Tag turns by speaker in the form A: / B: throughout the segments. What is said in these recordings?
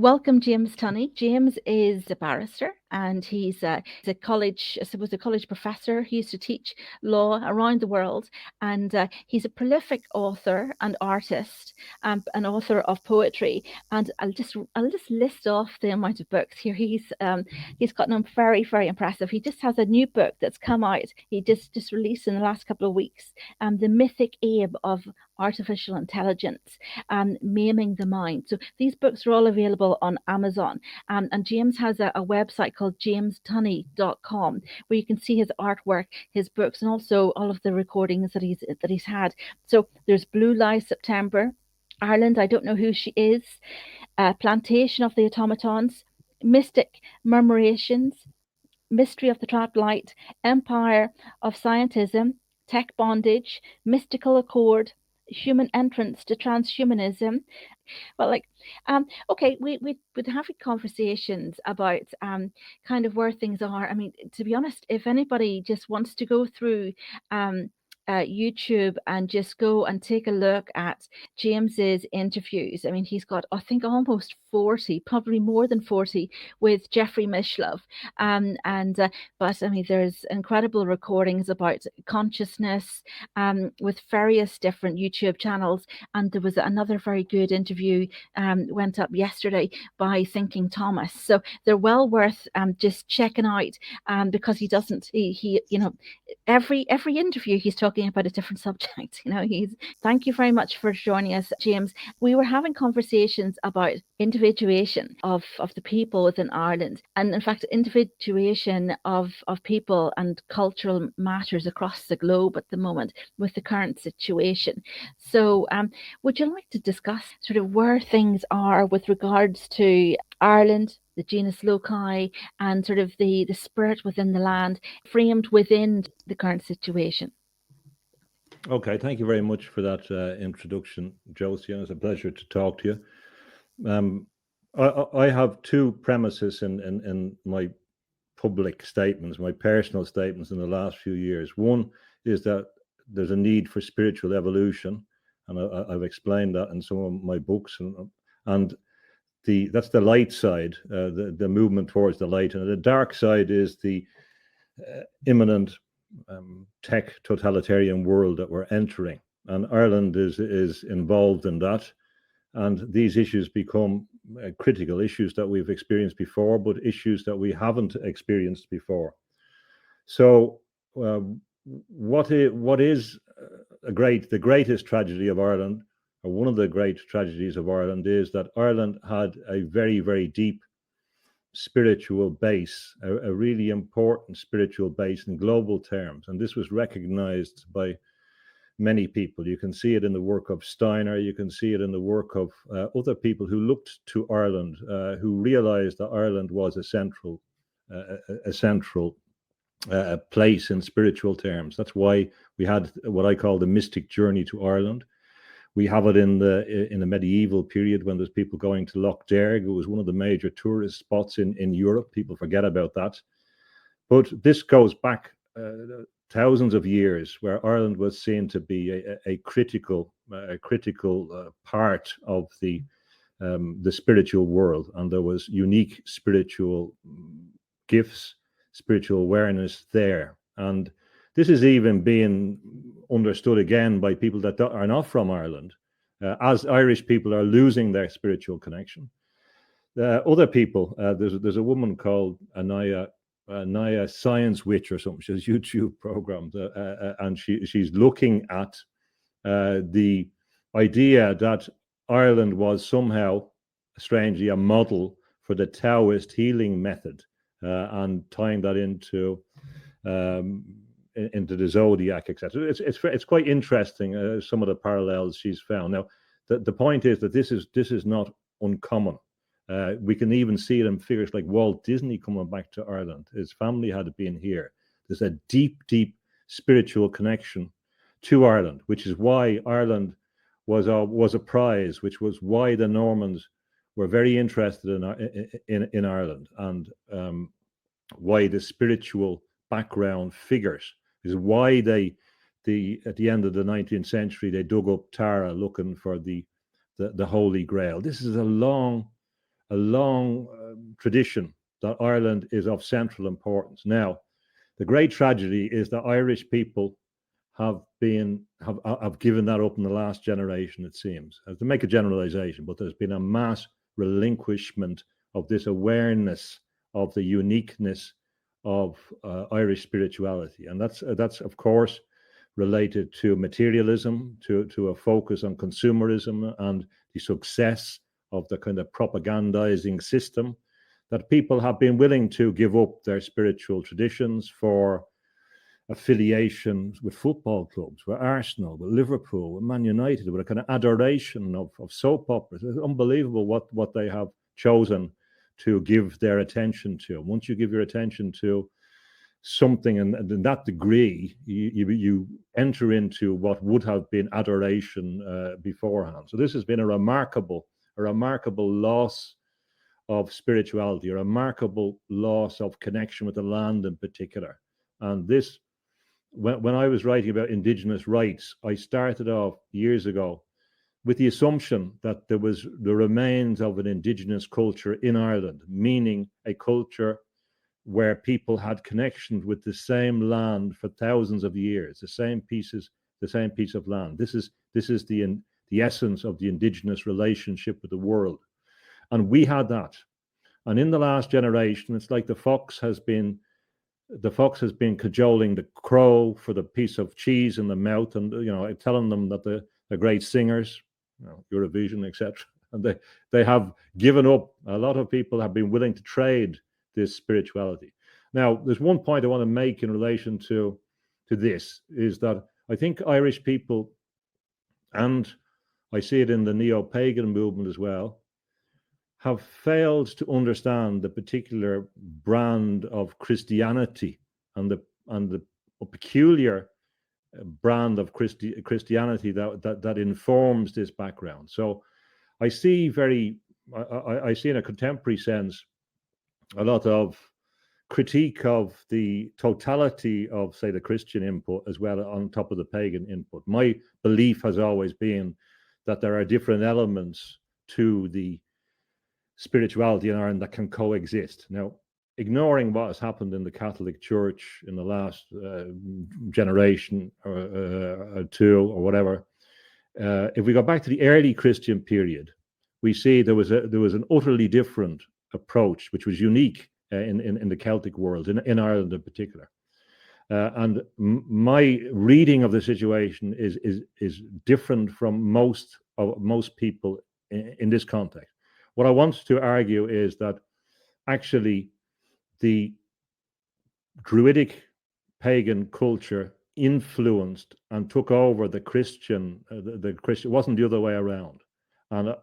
A: Welcome, James Tunney. James is a barrister and he's a college professor. He used to teach law around the world, and he's a prolific author and artist, an author of poetry. And I'll just list off the amount of books here. He's gotten very, very impressive. He just has a new book that's come out. He just released in the last couple of weeks, the mythic Éire of artificial intelligence, maiming the mind. So these books are all available on Amazon. And James has a website called jamestunney.com where you can see his artwork, his books, and also all of the recordings that he's had. So there's Blue Lies September, Ireland, I Don't Know Who She Is, Plantation of the Automatons, Mystic Murmurations, Mystery of the Trapped Light, Empire of Scientism, Tech Bondage, Mystical Accord, Human Entrance to Transhumanism. Well, okay, we'd having conversations about kind of where things are. I mean, to be honest, if anybody just wants to go through YouTube and just go and take a look at James's interviews. I mean, he's got, I think, almost 40, probably more than 40, with Jeffrey Mishlove. But I mean, there's incredible recordings about consciousness with various different YouTube channels. And there was another very good interview went up yesterday by Thinking Thomas. So they're well worth just checking out, because he every interview he's talking about a different subject. Thank you very much for joining us, James. We were having conversations about individuation of the people within Ireland, and in fact individuation of people and cultural matters across the globe at the moment with the current situation. So would you like to discuss sort of where things are with regards to Ireland, the genus loci, and sort of the spirit within the land framed within the current situation?
B: Okay, thank you very much for that introduction, Josie. It's a pleasure to talk to you. I have two premises in my public statements, my personal statements in the last few years. One is that there's a need for spiritual evolution, and I've explained that in some of my books, and that's the light side, the movement towards the light, and the dark side is the imminent tech totalitarian world that we're entering, and Ireland is involved in that, and these issues become critical issues that we've experienced before, but issues that we haven't experienced before. So what is the greatest tragedy of Ireland, or one of the great tragedies of Ireland, is that Ireland had a very, very deep spiritual base, a really important spiritual base in global terms. And this was recognized by many people. You can see it in the work of Steiner, you can see it in the work of other people who looked to Ireland, who realized that Ireland was a central place in spiritual terms. That's why we had what I call the mystic journey to Ireland. We have it in the medieval period when there's people going to Lough Derg. It was one of the major tourist spots in Europe. People forget about that. But this goes back thousands of years, where Ireland was seen to be a critical part of the spiritual world, and there was unique spiritual gifts, spiritual awareness there. And this is even being understood again by people that are not from Ireland, as Irish people are losing their spiritual connection. Other people, there's a woman called Anaya Science Witch or something. She has YouTube programs, and she's looking at the idea that Ireland was somehow, strangely, a model for the Taoist healing method, and tying that into the zodiac, etc. It's quite interesting, some of the parallels she's found. Now, the point is that this is not uncommon. We can even see it in figures like Walt Disney coming back to Ireland. His family had been here. There's a deep, deep spiritual connection to Ireland, which is why Ireland was a prize, which was why the Normans were very interested in Ireland, and why the spiritual background figures is why at the end of the 19th century they dug up Tara looking for the Holy Grail. This is a long long tradition that Ireland is of central importance. Now, the great tragedy is that Irish people have given that up in the last generation, it seems. To make a generalization, but there's been a mass relinquishment of this awareness of the uniqueness of Irish spirituality. And that's of course related to materialism, to a focus on consumerism and the success of the kind of propagandizing system, that people have been willing to give up their spiritual traditions for affiliations with football clubs, with Arsenal, with Liverpool, with Man United, with a kind of adoration of soap operas. It's unbelievable what they have chosen to give their attention to. Once you give your attention to something and in that degree, you enter into what would have been adoration beforehand. So this has been a remarkable loss of spirituality, a remarkable loss of connection with the land in particular. And this, when I was writing about Indigenous rights, I started off years ago with the assumption that there was the remains of an Indigenous culture in Ireland, meaning a culture where people had connections with the same land for thousands of years, the same piece of land. This is the essence of the Indigenous relationship with the world. And we had that. And in the last generation, it's like the fox has been cajoling the crow for the piece of cheese in the mouth, and telling them that they're great singers, Eurovision, etc. And they have given up. A lot of people have been willing to trade this spirituality. Now, there's one point I want to make in relation to this, is that I think Irish people, and I see it in the neo-pagan movement as well, have failed to understand the particular brand of Christianity and the peculiar brand of Christianity that informs this background. So I see I see in a contemporary sense a lot of critique of the totality of, say, the Christian input as well on top of the pagan input. My belief has always been that there are different elements to the spirituality in Ireland that can coexist. Now, ignoring what has happened in the Catholic Church in the last generation or two or whatever, if we go back to the early Christian period, we see there was an utterly different approach, which was unique in the Celtic world, in Ireland in particular. And my reading of the situation is different from most people in this context. What I want to argue is that actually the Druidic pagan culture influenced and took over the Christian. The Christian, it wasn't the other way around, and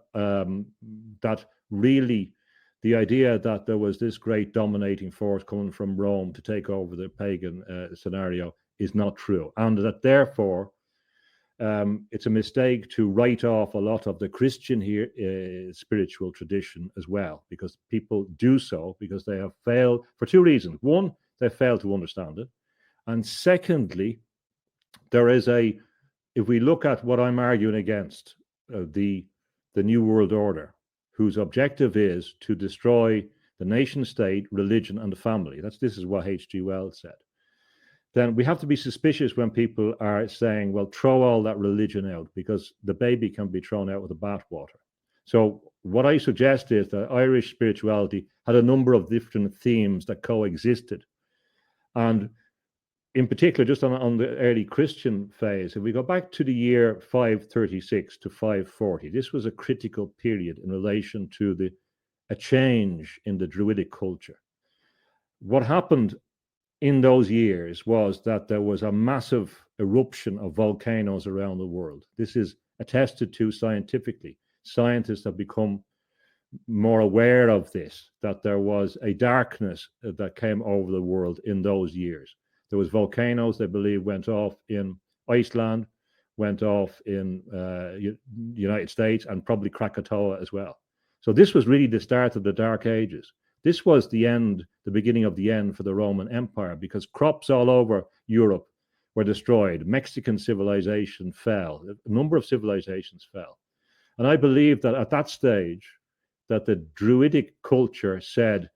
B: that really the idea that there was this great dominating force coming from Rome to take over the pagan scenario is not true, and that therefore it's a mistake to write off a lot of the Christian spiritual tradition as well, because people do so because they have failed for two reasons. One, they failed to understand it, and secondly, if we look at what I'm arguing against, the New World Order, whose objective is to destroy the nation state, religion, and the family. This is what H.G. Wells said. Then we have to be suspicious when people are saying, well, throw all that religion out, because the baby can be thrown out with the bathwater. So what I suggest is that Irish spirituality had a number of different themes that coexisted. And in particular, just on the early Christian phase, if we go back to the year 536 to 540, this was a critical period in relation to a change in the Druidic culture. What happened in those years was that there was a massive eruption of volcanoes around the world. This is attested to scientifically. Scientists have become more aware of this, that there was a darkness that came over the world in those years. There was volcanoes, they believe, went off in Iceland, went off in the United States, and probably Krakatoa as well. So this was really the start of the Dark Ages. This was the beginning of the end for the Roman Empire, because crops all over Europe were destroyed. Mexican civilization fell. A number of civilizations fell. And I believe that at that stage, that the Druidic culture said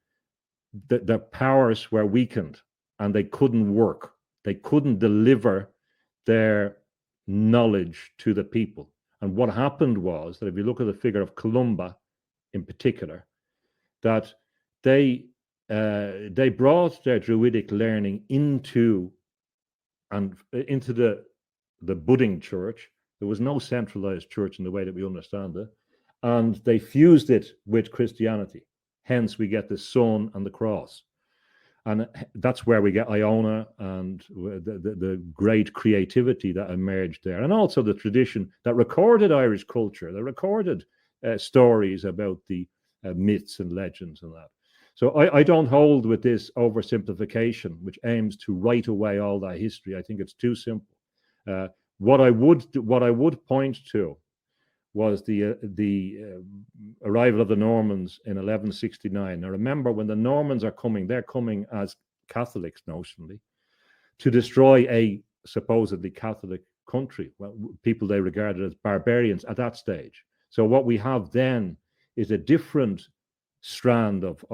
B: that their powers were weakened and they couldn't work. They couldn't deliver their knowledge to the people. And what happened was that if you look at the figure of Columba in particular, that they brought their Druidic learning into the budding church. There was no centralized church in the way that we understand it. And they fused it with Christianity. Hence, we get the sun and the cross. And that's where we get Iona and the great creativity that emerged there. And also the tradition that recorded Irish culture, that recorded stories about the myths and legends and that. So I don't hold with this oversimplification, which aims to write away all that history. I think it's too simple. What I would point to was the arrival of the Normans in 1169. Now remember, when the Normans are coming, they're coming as Catholics notionally to destroy a supposedly Catholic country. Well, people they regarded as barbarians at that stage. So what we have then is a different strand of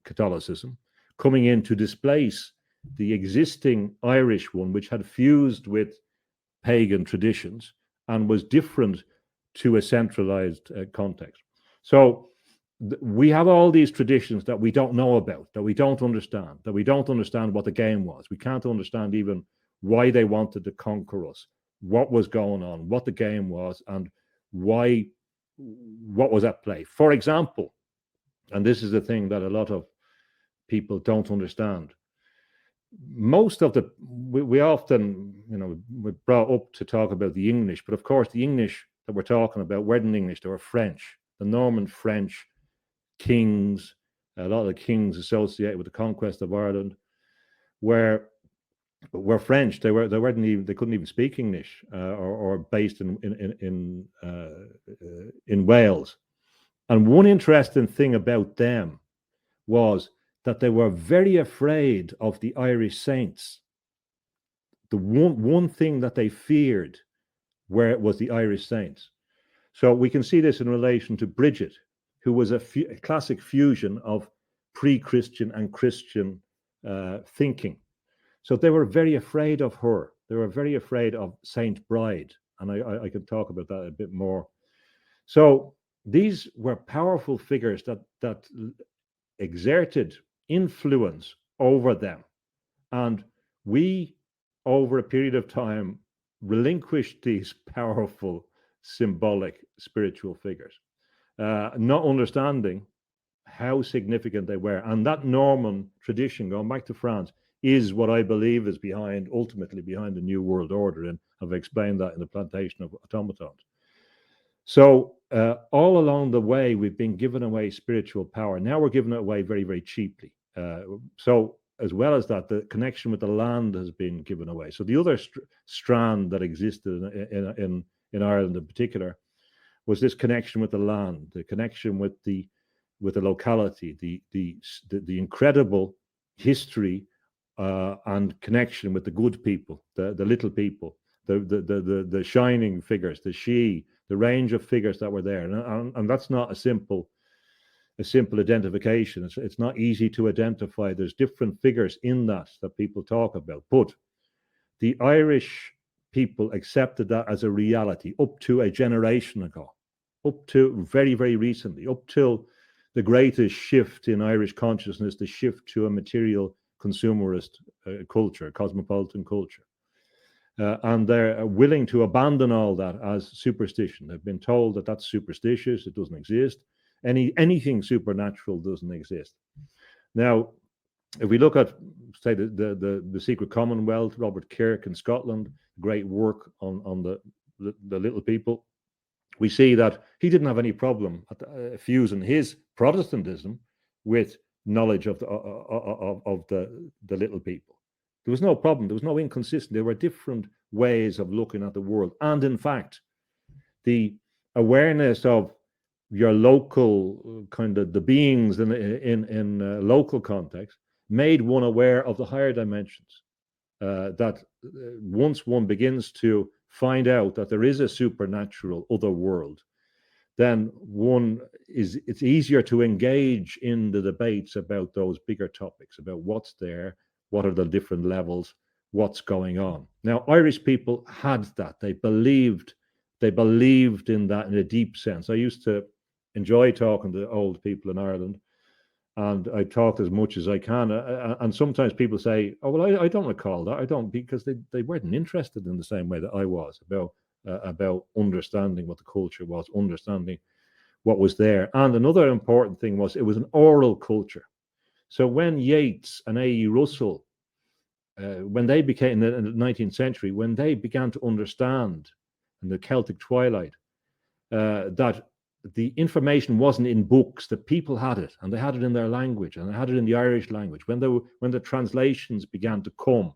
B: Catholicism coming in to displace the existing Irish one, which had fused with pagan traditions and was different to a centralized context. So we have all these traditions that we don't know about, that we don't understand what the game was. We can't understand even why they wanted to conquer us, what was going on, what the game was, and what was at play. For example, and this is the thing that a lot of people don't understand, most of we often, we're brought up to talk about the English, but of course the English that we're talking about weren't English, they were French. The Norman French kings, a lot of the kings associated with the conquest of Ireland were French. They couldn't even speak English, or based in Wales. And one interesting thing about them was that they were very afraid of the Irish saints. The one thing that they feared was the Irish saints. So we can see this in relation to Bridget, who was a classic fusion of pre-Christian and Christian thinking. So they were very afraid of her. They were very afraid of Saint Bride. And I can talk about that a bit more. So these were powerful figures that exerted influence over them. And we, over a period of time, relinquished these powerful, symbolic, spiritual figures, not understanding how significant they were. And that Norman tradition, going back to France, is what I believe is ultimately behind the New World Order. And I've explained that in the Plantation of Automatons. So all along the way, we've been giving away spiritual power. Now we're giving it away very, very cheaply. So as well as that, the connection with the land has been given away. So the other strand that existed in Ireland in particular was this connection with the land, the connection with the locality, the incredible history and connection with the good people, the little people, the shining figures, the range of figures that were there, and that's not a simple identification. It's not easy to identify. There's different figures in that people talk about, but the Irish people accepted that as a reality up to a generation ago, up to very, very recently, up till the greatest shift in Irish consciousness, the shift to a material consumerist culture, cosmopolitan culture. And they're willing to abandon all that as superstition. They've been told that that's superstitious, it doesn't exist. Anything supernatural doesn't exist. Now, if we look at, say, the Secret Commonwealth, Robert Kirk in Scotland, great work on the little people, we see that he didn't have any problem fusing his Protestantism with knowledge of the little people. There was no problem. There was no inconsistency. There were different ways of looking at the world. And in fact, the awareness of your local kind of the beings in local context made one aware of the higher dimensions. That once one begins to find out that there is a supernatural other world, then it's easier to engage in the debates about those bigger topics, about what's there, what are the different levels, what's going on. Now, Irish people had that. They believed in that in a deep sense. I used to enjoy talking to old people in Ireland, and I talked as much as I can. And sometimes people say, "Oh, well, I don't recall that. I don't," because they weren't interested in the same way that I was about understanding what the culture was, understanding what was there. And another important thing was it was an oral culture. So when Yeats and A.E. Russell, when they became in the 19th century, when they began to understand in the Celtic twilight that the information wasn't in books, the people had it, and they had it in their language, and they had it in the Irish language. When the translations began to come,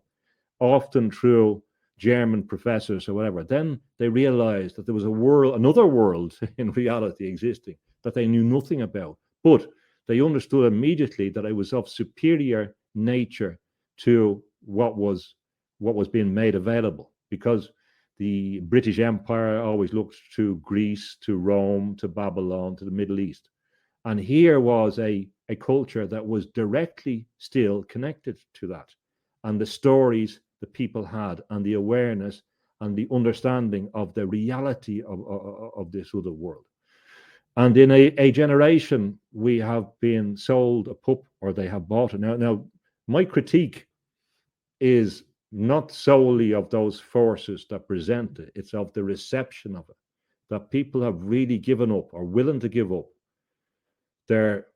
B: often through German professors or whatever, then they realized that there was another world in reality existing that they knew nothing about. But they understood immediately that it was of superior nature to what was being made available, because the British Empire always looked to Greece, to Rome, to Babylon, to the Middle East. And here was a culture that was directly still connected to that. And the stories the people had, and the awareness and the understanding of the reality of this other world. And in a generation, we have been sold a pup, or they have bought it. Now, my critique is not solely of those forces that present it, it's of the reception of it, that people have really given up, or willing to give up, their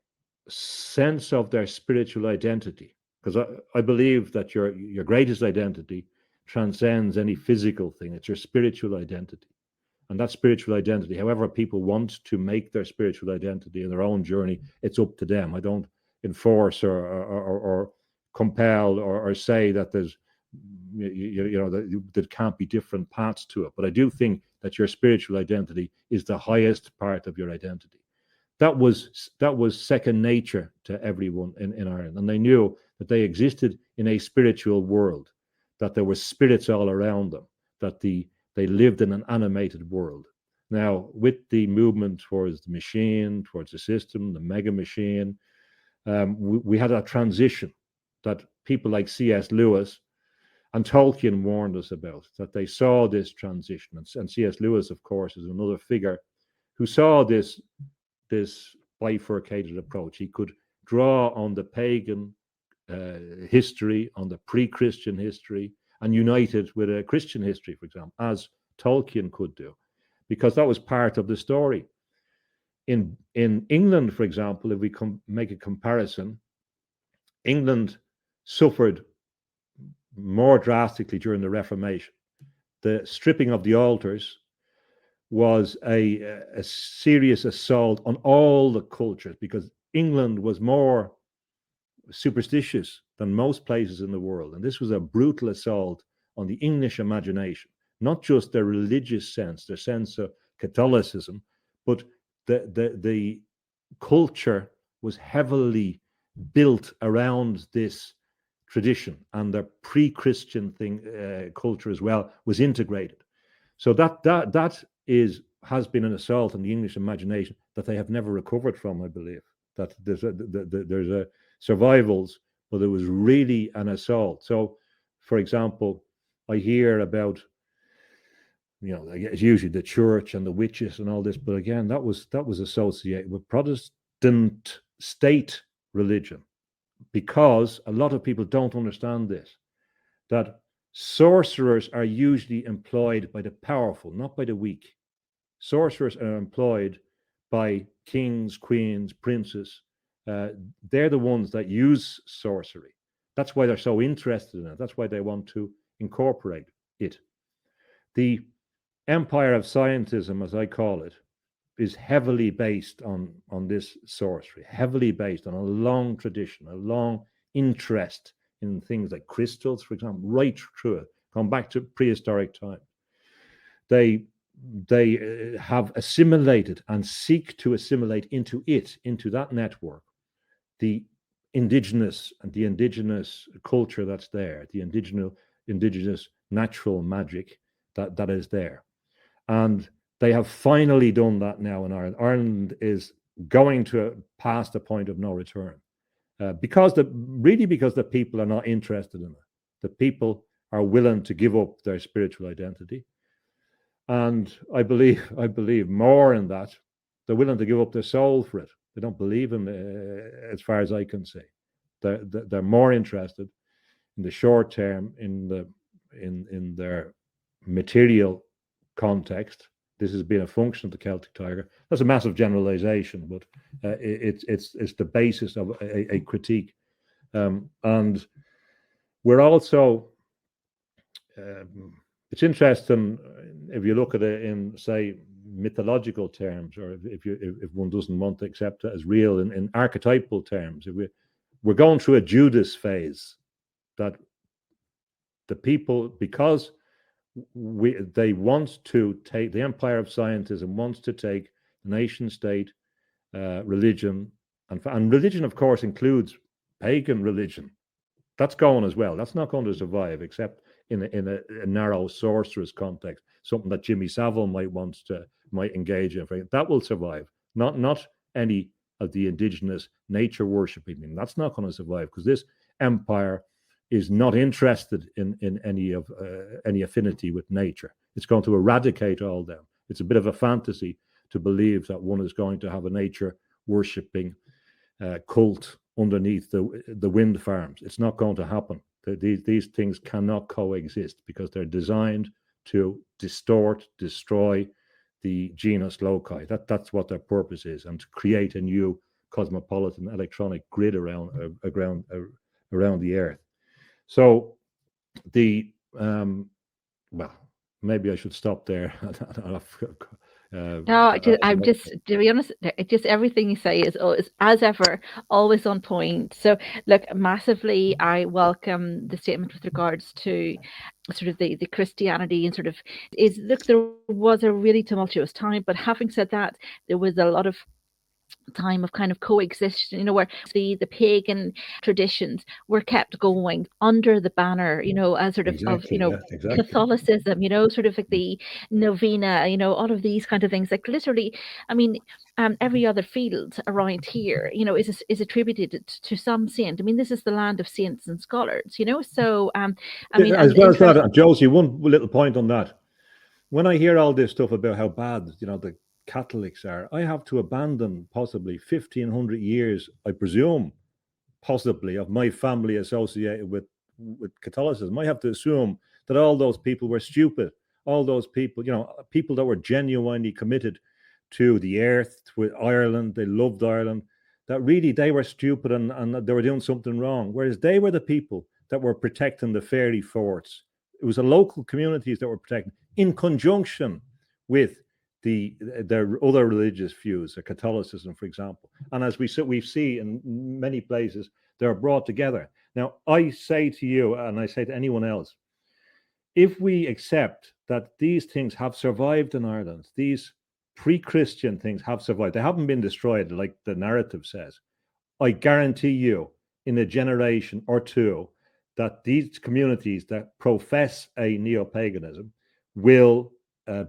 B: sense of their spiritual identity. Because I believe that your greatest identity transcends any physical thing. It's your spiritual identity. And that spiritual identity, however people want to make their spiritual identity in their own journey, it's up to them. I don't enforce or compel or say that there's that can't be different paths to it. But I do think that your spiritual identity is the highest part of your identity. That was second nature to everyone in Ireland, and they knew that they existed in a spiritual world, that there were spirits all around them, that they lived in an animated world. Now, with the movement towards the machine, towards the system, the mega machine, we had a transition that people like C.S. Lewis and Tolkien warned us about, that they saw this transition. And C.S. Lewis, of course, is another figure who saw this bifurcated approach. He could draw on the pagan history, on the pre-Christian history, and unite it with a Christian history, for example, as Tolkien could do, because that was part of the story. In England, for example, if we make a comparison, England suffered more drastically during the Reformation. The stripping of the altars was a serious assault on all the cultures, because England was more superstitious than most places in the world. And this was a brutal assault on the English imagination, not just their religious sense, their sense of Catholicism, but the culture was heavily built around this tradition, and the pre-Christian culture as well was integrated. So that has been an assault on the English imagination that they have never recovered from. I believe that there's a survivals, but it was really an assault. So, for example, I hear about, it's usually the church and the witches and all this, but again, that was associated with Protestant state religion, because a lot of people don't understand this, that sorcerers are usually employed by the powerful, not by the weak. Sorcerers are employed by kings, queens, princes. They're the ones that use sorcery. That's why they're so interested in it. That's why they want to incorporate it. The empire of scientism, as I call it, is heavily based on this sorcery, heavily based on a long tradition, a long interest in things like crystals, for example, right through it, going back to prehistoric time. They have assimilated and seek to assimilate into that network, the indigenous culture that's there, the indigenous natural magic that is there. And They have finally done that now in Ireland. Ireland is going to pass the point of no return because the people are not interested in it. The people are willing to give up their spiritual identity, and I believe more in that. They're willing to give up their soul for it. They don't believe in, as far as I can see. They're more interested in the short term, in their material context. This has been a function of the Celtic Tiger. That's a massive generalization, but it's the basis of a critique. And we're also, it's interesting if you look at it in, say, mythological terms, or if one doesn't want to accept it as real in archetypal terms. If we're going through a Judas phase, that the people, because they want to take the empire of scientism, wants to take nation state, religion, and religion, of course, includes pagan religion. That's going as well. That's not going to survive except in a narrow sorcerer's context, something that Jimmy Savile might engage in. That will survive. Not any of the indigenous nature worshipping. That's not going to survive, because this empire is not interested in any affinity with nature. It's going to eradicate all them. It's a bit of a fantasy to believe that one is going to have a nature worshipping cult underneath the wind farms. It's not going to happen. These things cannot coexist, because they're designed to distort, destroy the genus loci. That's what their purpose is, and to create a new cosmopolitan electronic grid around the Earth. So well, maybe I should stop there.
A: No, I'm just, to be honest, just everything you say is as ever, always on point. So look, massively, I welcome the statement with regards to sort of the Christianity, and sort of look, there was a really tumultuous time, but having said that, there was a lot of time of kind of coexistence, where the pagan traditions were kept going under the banner, as sort of
B: exactly.
A: Catholicism, sort of like the novena, all of these kind of things. Like literally, I mean, every other field around here, is attributed to some saint. I mean, this is the land of saints and scholars, So, I mean,
B: as well as that, Josie, one little point on that. When I hear all this stuff about how bad, the Catholics are, I have to abandon possibly 1,500 years, I presume, possibly, of my family associated with Catholicism. I have to assume that all those people were stupid. All those people, people that were genuinely committed to the earth, with Ireland, they loved Ireland, that really they were stupid and they were doing something wrong. Whereas they were the people that were protecting the fairy forts. It was the local communities that were protecting, in conjunction with their other religious views, Catholicism, for example. And as we see in many places, they're brought together. Now, I say to you, and I say to anyone else, if we accept that these things have survived in Ireland, these pre-Christian things have survived, they haven't been destroyed like the narrative says, I guarantee you, in a generation or two, that these communities that profess a neo-paganism will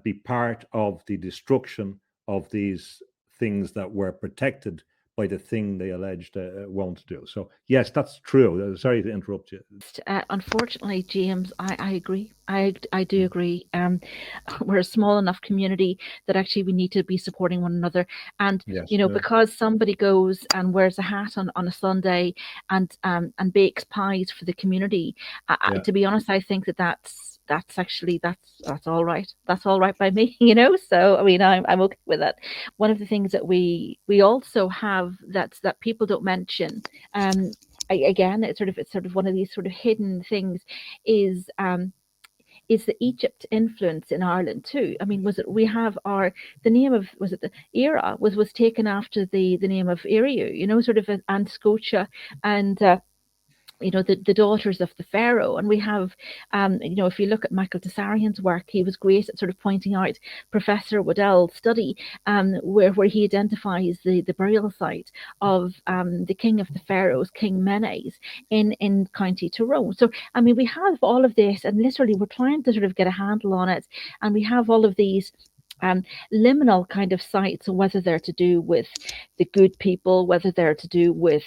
B: be part of the destruction of these things that were protected by the thing they alleged won't do. So yes, that's true. Sorry to interrupt you.
A: Unfortunately, James, I agree. I do agree. We're a small enough community that actually we need to be supporting one another. And
B: Yes,
A: because somebody goes and wears a hat on a Sunday and bakes pies for the community, to be honest, I think that's all right. That's all right by me, So I mean, I'm okay with that. One of the things that we also have that people don't mention, again, it's sort of one of these sort of hidden things, is the Egypt influence in Ireland too. I mean, the name of, was it the Éire was taken after the name of Éire, sort of, and Scotia, and the daughters of the pharaoh. And we have, if you look at Michael Tessarian's work, he was great at sort of pointing out Professor Waddell's study, where he identifies the burial site of the king of the pharaohs, King Menes, in County Tyrone. So I mean, we have all of this, and literally we're trying to sort of get a handle on it, and we have all of these liminal kind of sites, whether they're to do with the good people, whether they're to do with,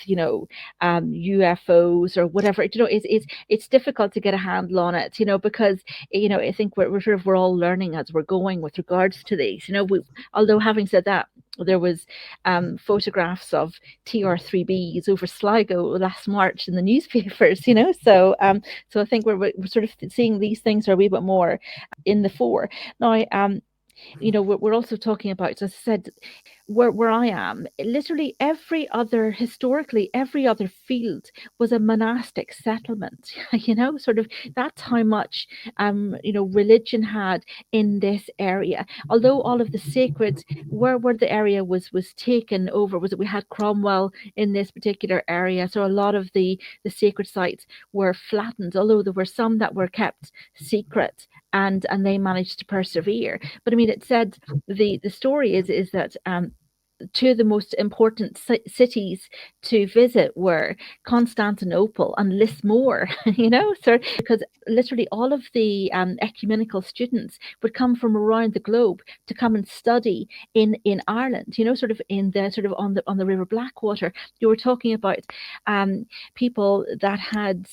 A: UFOs or whatever. It's difficult to get a handle on it, because I think we're all learning as we're going with regards to these. Although having said that, there was photographs of TR3Bs over Sligo last March in the newspapers, so I think we're sort of seeing these things are a wee bit more in the fore now. We're also talking about, as I said, where I am, literally historically, every other field was a monastic settlement. Sort of that's how much, religion had in this area. Although all of the sacred, where the area was taken over, was that we had Cromwell in this particular area. So a lot of the sacred sites were flattened, although there were some that were kept secret, and they managed to persevere. But I mean, it said the story is that two of the most important cities to visit were Constantinople and Lismore, so because literally all of the ecumenical students would come from around the globe to come and study in Ireland, sort of on the River Blackwater. You were talking about people that had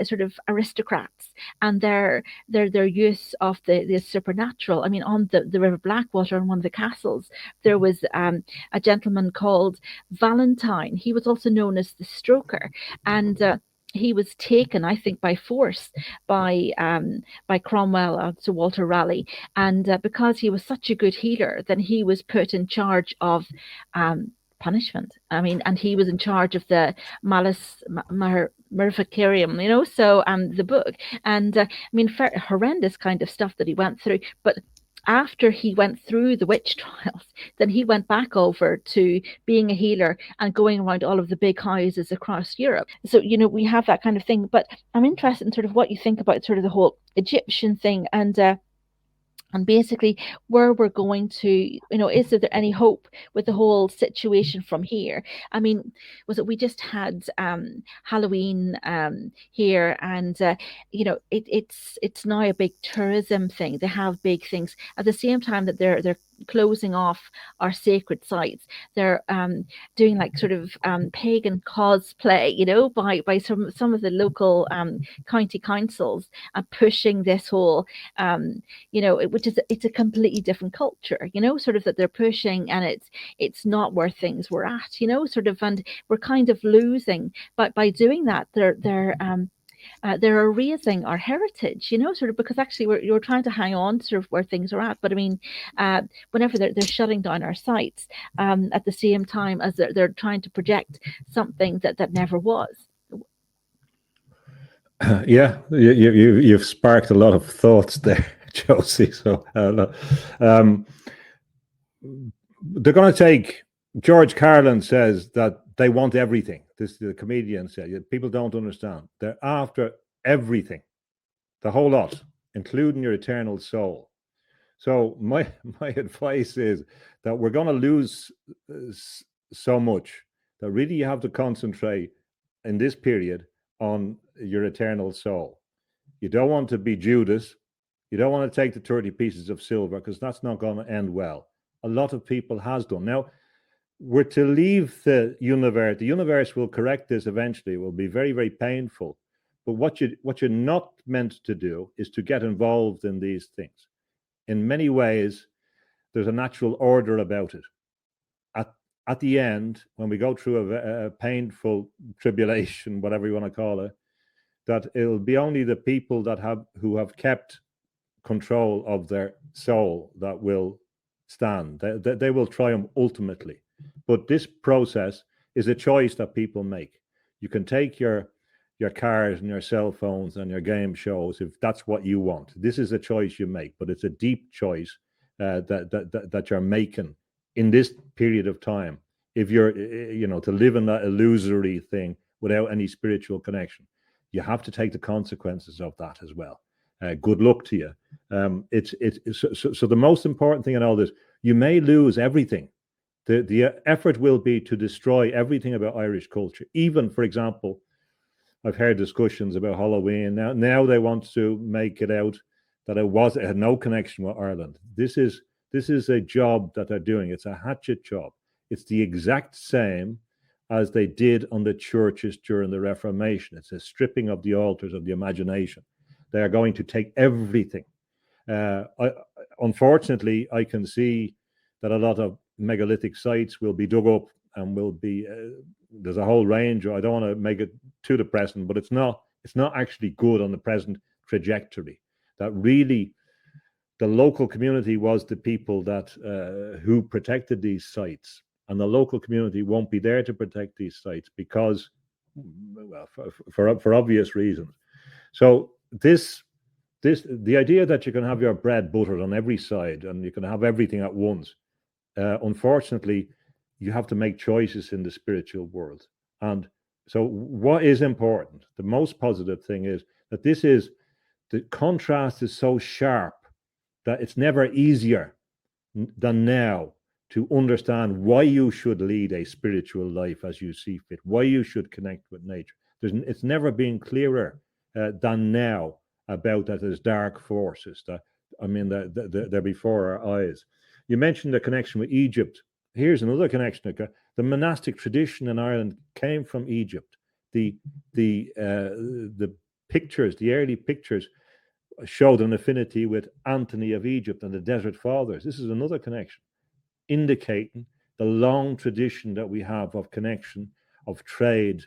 A: sort of aristocrats and their use of the supernatural. I mean, on the River Blackwater, in one of the castles, there was a gentleman called Valentine. He was also known as the Stroker, and he was taken, I think, by force by Cromwell, Sir Walter Raleigh, and because he was such a good healer, then he was put in charge of punishment. I mean, and he was in charge of the Malus Maleficarium, so the book, and I mean, horrendous kind of stuff that he went through, but after he went through the witch trials, then he went back over to being a healer and going around all of the big houses across Europe. So, we have that kind of thing. But I'm interested in sort of what you think about sort of the whole Egyptian thing and basically where we're going to, is there any hope with the whole situation from here? I mean, was it we just had Halloween here, and it's now a big tourism thing. They have big things at the same time that they're closing off our sacred sites. They're doing like sort of pagan cosplay, by some of the local county councils, and pushing this whole it's a completely different culture, sort of that they're pushing, and it's not where things were at, sort of, and we're kind of losing. But by doing that, they're erasing our heritage, sort of, because actually you're trying to hang on to sort of where things are at. But I mean, whenever they're shutting down our sites, at the same time as they're trying to project something that never was.
B: Yeah, you've sparked a lot of thoughts there, Josie. So they're going to take. George Carlin says that they want everything. The comedian said, people don't understand. They're after everything, the whole lot, including your eternal soul. So my advice is that we're going to lose so much that really you have to concentrate in this period on your eternal soul. You don't want to be Judas. You don't want to take the 30 pieces of silver, because that's not going to end well. A lot of people has done. Now, we're to leave the universe. The universe will correct this eventually. It will be very, very painful. But what you're not meant to do is to get involved in these things. In many ways, there's a natural order about it. At the end, when we go through a painful tribulation, whatever you want to call it, that it'll be only the people who have kept control of their soul that will stand. They will triumph ultimately. But this process is a choice that people make. You can take your cars and your cell phones and your game shows if that's what you want. This is a choice you make, but it's a deep choice that you're making in this period of time. If you're, to live in that illusory thing without any spiritual connection, you have to take the consequences of that as well. Good luck to you. So the most important thing in all this, you may lose everything. The effort will be to destroy everything about Irish culture. Even, for example, I've heard discussions about Halloween. Now they want to make it out that it had no connection with Ireland. This is This is a job that they're doing. It's a hatchet job. It's the exact same as they did on the churches during the Reformation. It's a stripping of the altars of the imagination. They are going to take everything. Unfortunately, I can see that a lot of megalithic sites will be dug up and will be, there's a whole range. I don't want to make it too depressing, but it's not actually good on the present trajectory. That really, the local community was the people that who protected these sites, and the local community won't be there to protect these sites because, well, for obvious reasons. So the idea that you can have your bread buttered on every side and you can have everything at once, unfortunately, you have to make choices in the spiritual world. And so what is important, the most positive thing is that the contrast is so sharp that it's never easier than now to understand why you should lead a spiritual life as you see fit, why you should connect with nature. It's never been clearer than now about that there's dark forces that, I mean, they're before our eyes. You mentioned the connection with Egypt. Here's another connection. The monastic tradition in Ireland came from Egypt. The pictures, the early pictures, showed an affinity with Anthony of Egypt and the Desert Fathers. This is another connection, indicating the long tradition that we have of connection, of trade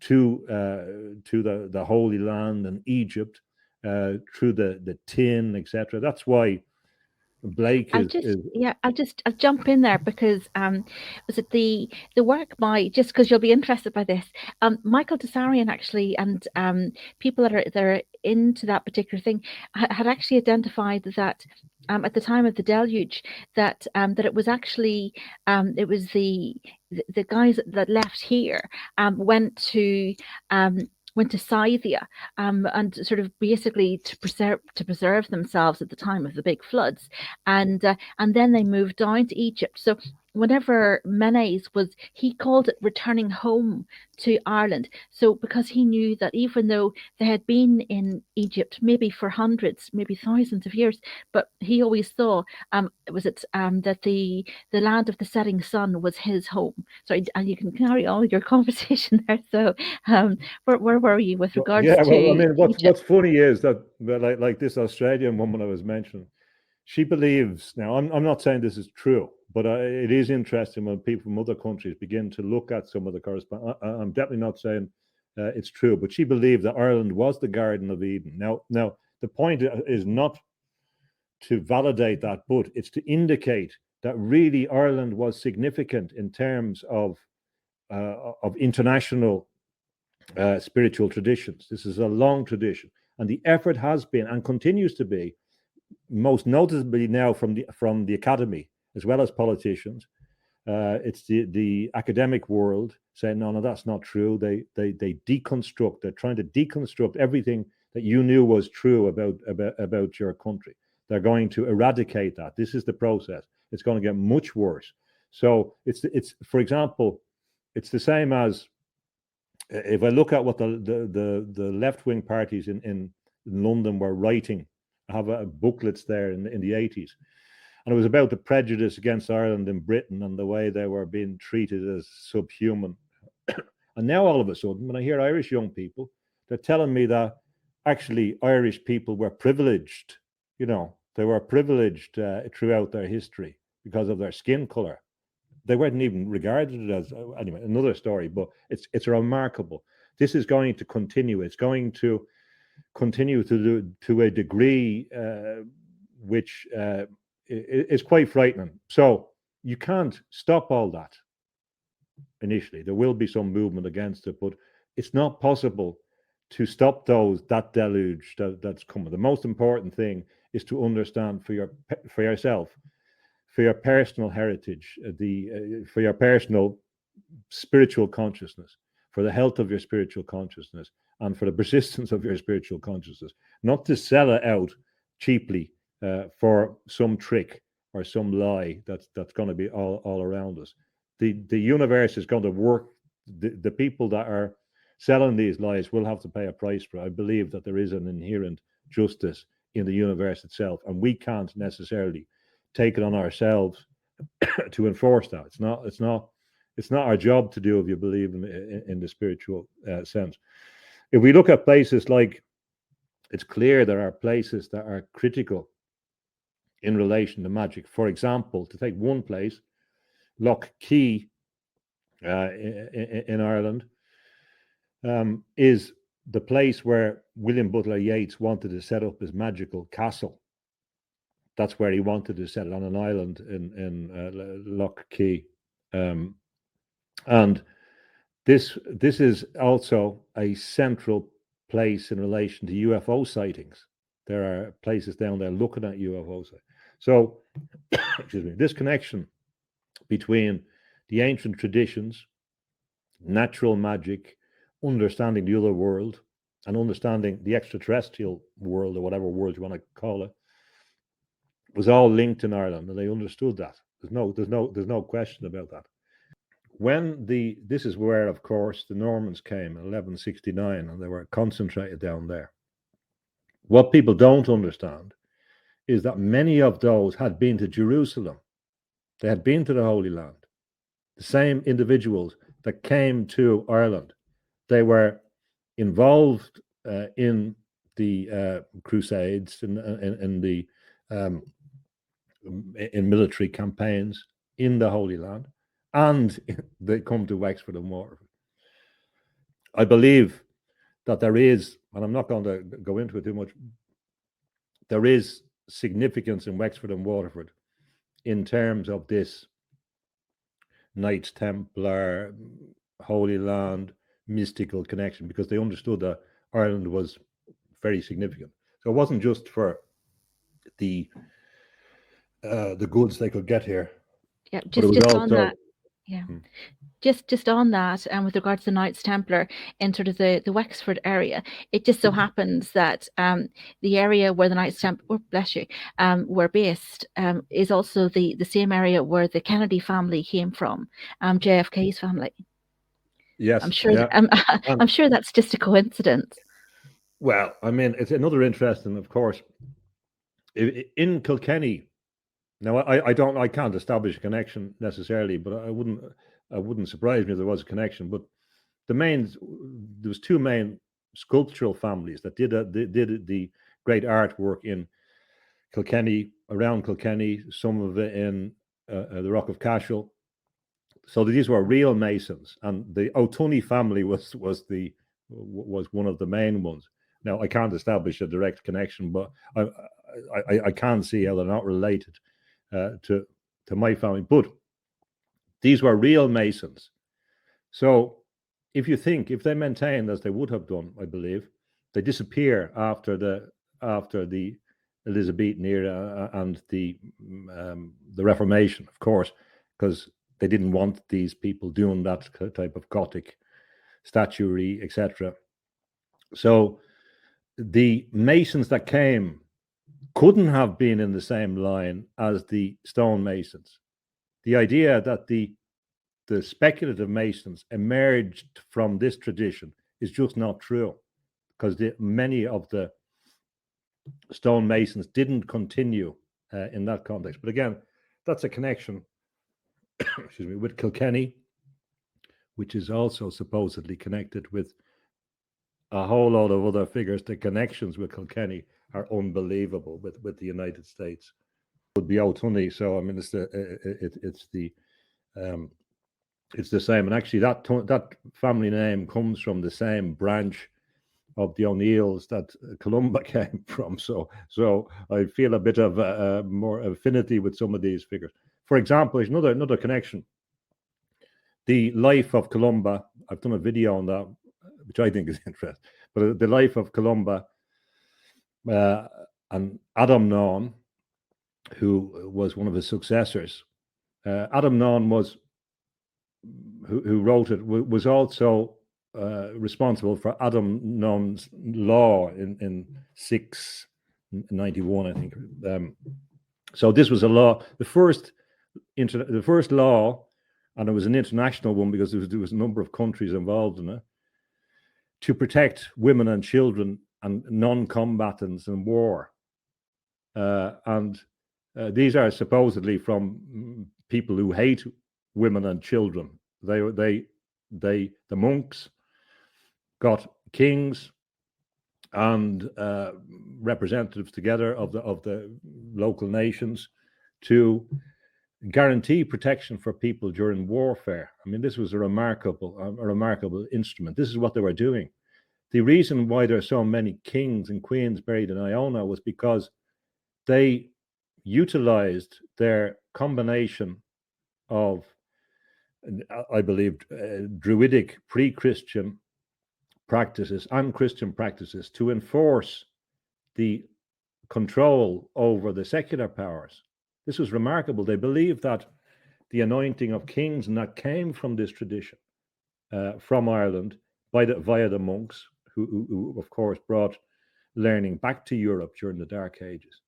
B: to the Holy Land and Egypt, through the tin, etc. That's why Blake
A: I'll jump in there because was it the work by, just because you'll be interested by this, Michael Tessarian actually, and people that are into that particular thing had actually identified that at the time of the deluge that it was actually it was the guys that left here went to Scythia and sort of basically to preserve themselves at the time of the big floods, and then they moved down to Egypt. So whenever Menes he called it returning home to Ireland. So because he knew that even though they had been in Egypt maybe for hundreds, maybe thousands of years, but he always saw that the land of the setting sun was his home. So and you can carry on with your conversation there. So where were you with regards to?
B: Yeah, well, I mean, what's funny is that like this Australian woman I was mentioning, she believes, now I'm not saying this is true, but it is interesting when people from other countries begin to look at some of the correspondence. I'm definitely not saying it's true, but she believed that Ireland was the Garden of Eden. Now the point is not to validate that, but it's to indicate that really Ireland was significant in terms of international spiritual traditions. This is a long tradition, and the effort has been and continues to be, most noticeably now from the academy as well as politicians. It's the academic world saying no, that's not true. They deconstruct. They're trying to deconstruct everything that you knew was true about your country. They're going to eradicate that. This is the process. It's going to get much worse. So it's for example, it's the same as if I look at what the left-wing parties in London were writing. I have booklets there in the 80s, and it was about the prejudice against Ireland in Britain and the way they were being treated as subhuman. And now all of a sudden, when I hear Irish young people, they're telling me that actually Irish people were privileged. You know, they were privileged throughout their history because of their skin color. They weren't even regarded as, anyway, another story, but it's remarkable. This is going to continue. It's going to continue to a degree which is quite frightening. So you can't stop all that initially. There will be some movement against it, but it's not possible to stop that deluge that's coming. The most important thing is to understand for yourself, for your personal heritage, for your personal spiritual consciousness, for the health of your spiritual consciousness, and for the persistence of your spiritual consciousness, not to sell it out cheaply for some trick or some lie that's going to be all around us. The universe is going to work. The people that are selling these lies will have to pay a price for it. I believe that there is an inherent justice in the universe itself, and we can't necessarily taken on ourselves to enforce that. It's not our job to do, if you believe in the spiritual sense. If we look at places like, it's clear there are places that are critical in relation to magic. For example, to take one place, Lough Key in Ireland is the place where William Butler Yeats wanted to set up his magical castle. That's where he wanted to set it, on an island in Lough Key. And this is also a central place in relation to UFO sightings. There are places down there looking at UFO sightings. So, excuse me, this connection between the ancient traditions, natural magic, understanding the other world, and understanding the extraterrestrial world, or whatever world you want to call it, was all linked in Ireland, and they understood that. There's no question about that. This is where, of course, the Normans came in 1169, and they were concentrated down there. What people don't understand is that many of those had been to Jerusalem. They had been to the Holy Land. The same individuals that came to Ireland, they were involved in the Crusades, in military campaigns in the Holy Land, and they come to Wexford and Waterford. I believe that there is, and I'm not going to go into it too much, there is significance in Wexford and Waterford in terms of this Knights Templar, Holy Land, mystical connection, because they understood that Ireland was very significant. So it wasn't just for the goods they could get here.
A: Yeah, just on that. Yeah. Just on that, and with regards to Knights Templar in sort of the Wexford area, it just so happens that the area where the Knights Templar, were based is also the same area where the Kennedy family came from, JFK's family.
B: Yes,
A: I'm sure. I'm sure that's just a coincidence.
B: Well, I mean, it's another interesting, of course, in Kilkenny. Now, I can't establish a connection necessarily, but I wouldn't surprise me if there was a connection. But there was two main sculptural families that did the great artwork in Kilkenny, around Kilkenny, some of it in the Rock of Cashel. So these were real masons, and the Tunney family was one of the main ones. Now, I can't establish a direct connection, but I can see how they're not related to my family. But these were real masons. So if they maintained, as they would have done, I believe, they disappear after the Elizabethan era and the Reformation, of course, because they didn't want these people doing that type of Gothic statuary, etc. So the masons that came couldn't have been in the same line as the stonemasons. The idea that the speculative masons emerged from this tradition is just not true, because many of the stonemasons didn't continue in that context. But again, that's a connection excuse me, with Kilkenny, which is also supposedly connected with a whole lot of other figures. The connections with Kilkenny are unbelievable with the United States. It would be Tunney, so I mean it's the same. And actually, that family name comes from the same branch of the O'Neills that Columba came from. So I feel a bit of more affinity with some of these figures. For example, there's another connection. The life of Columba. I've done a video on that, which I think is interesting. But the life of Columba and Adam Naun, who was one of his successors. Adam Naun who wrote it, was also responsible for Adam Naun's law in 691, I think. So this was a law, the first law, and it was an international one because there was a number of countries involved in it, to protect women and children and non-combatants in war. And These are supposedly from people who hate women and children. The monks got kings and representatives together of the local nations to guarantee protection for people during warfare. I mean, this was a remarkable instrument. This is what they were doing. The reason why there are so many kings and queens buried in Iona was because they utilized their combination of, I believe, Druidic pre-Christian practices and Christian practices to enforce the control over the secular powers. This was remarkable. They believed that the anointing of kings, and that came from this tradition from Ireland via the monks, who of course brought learning back to Europe during the Dark Ages.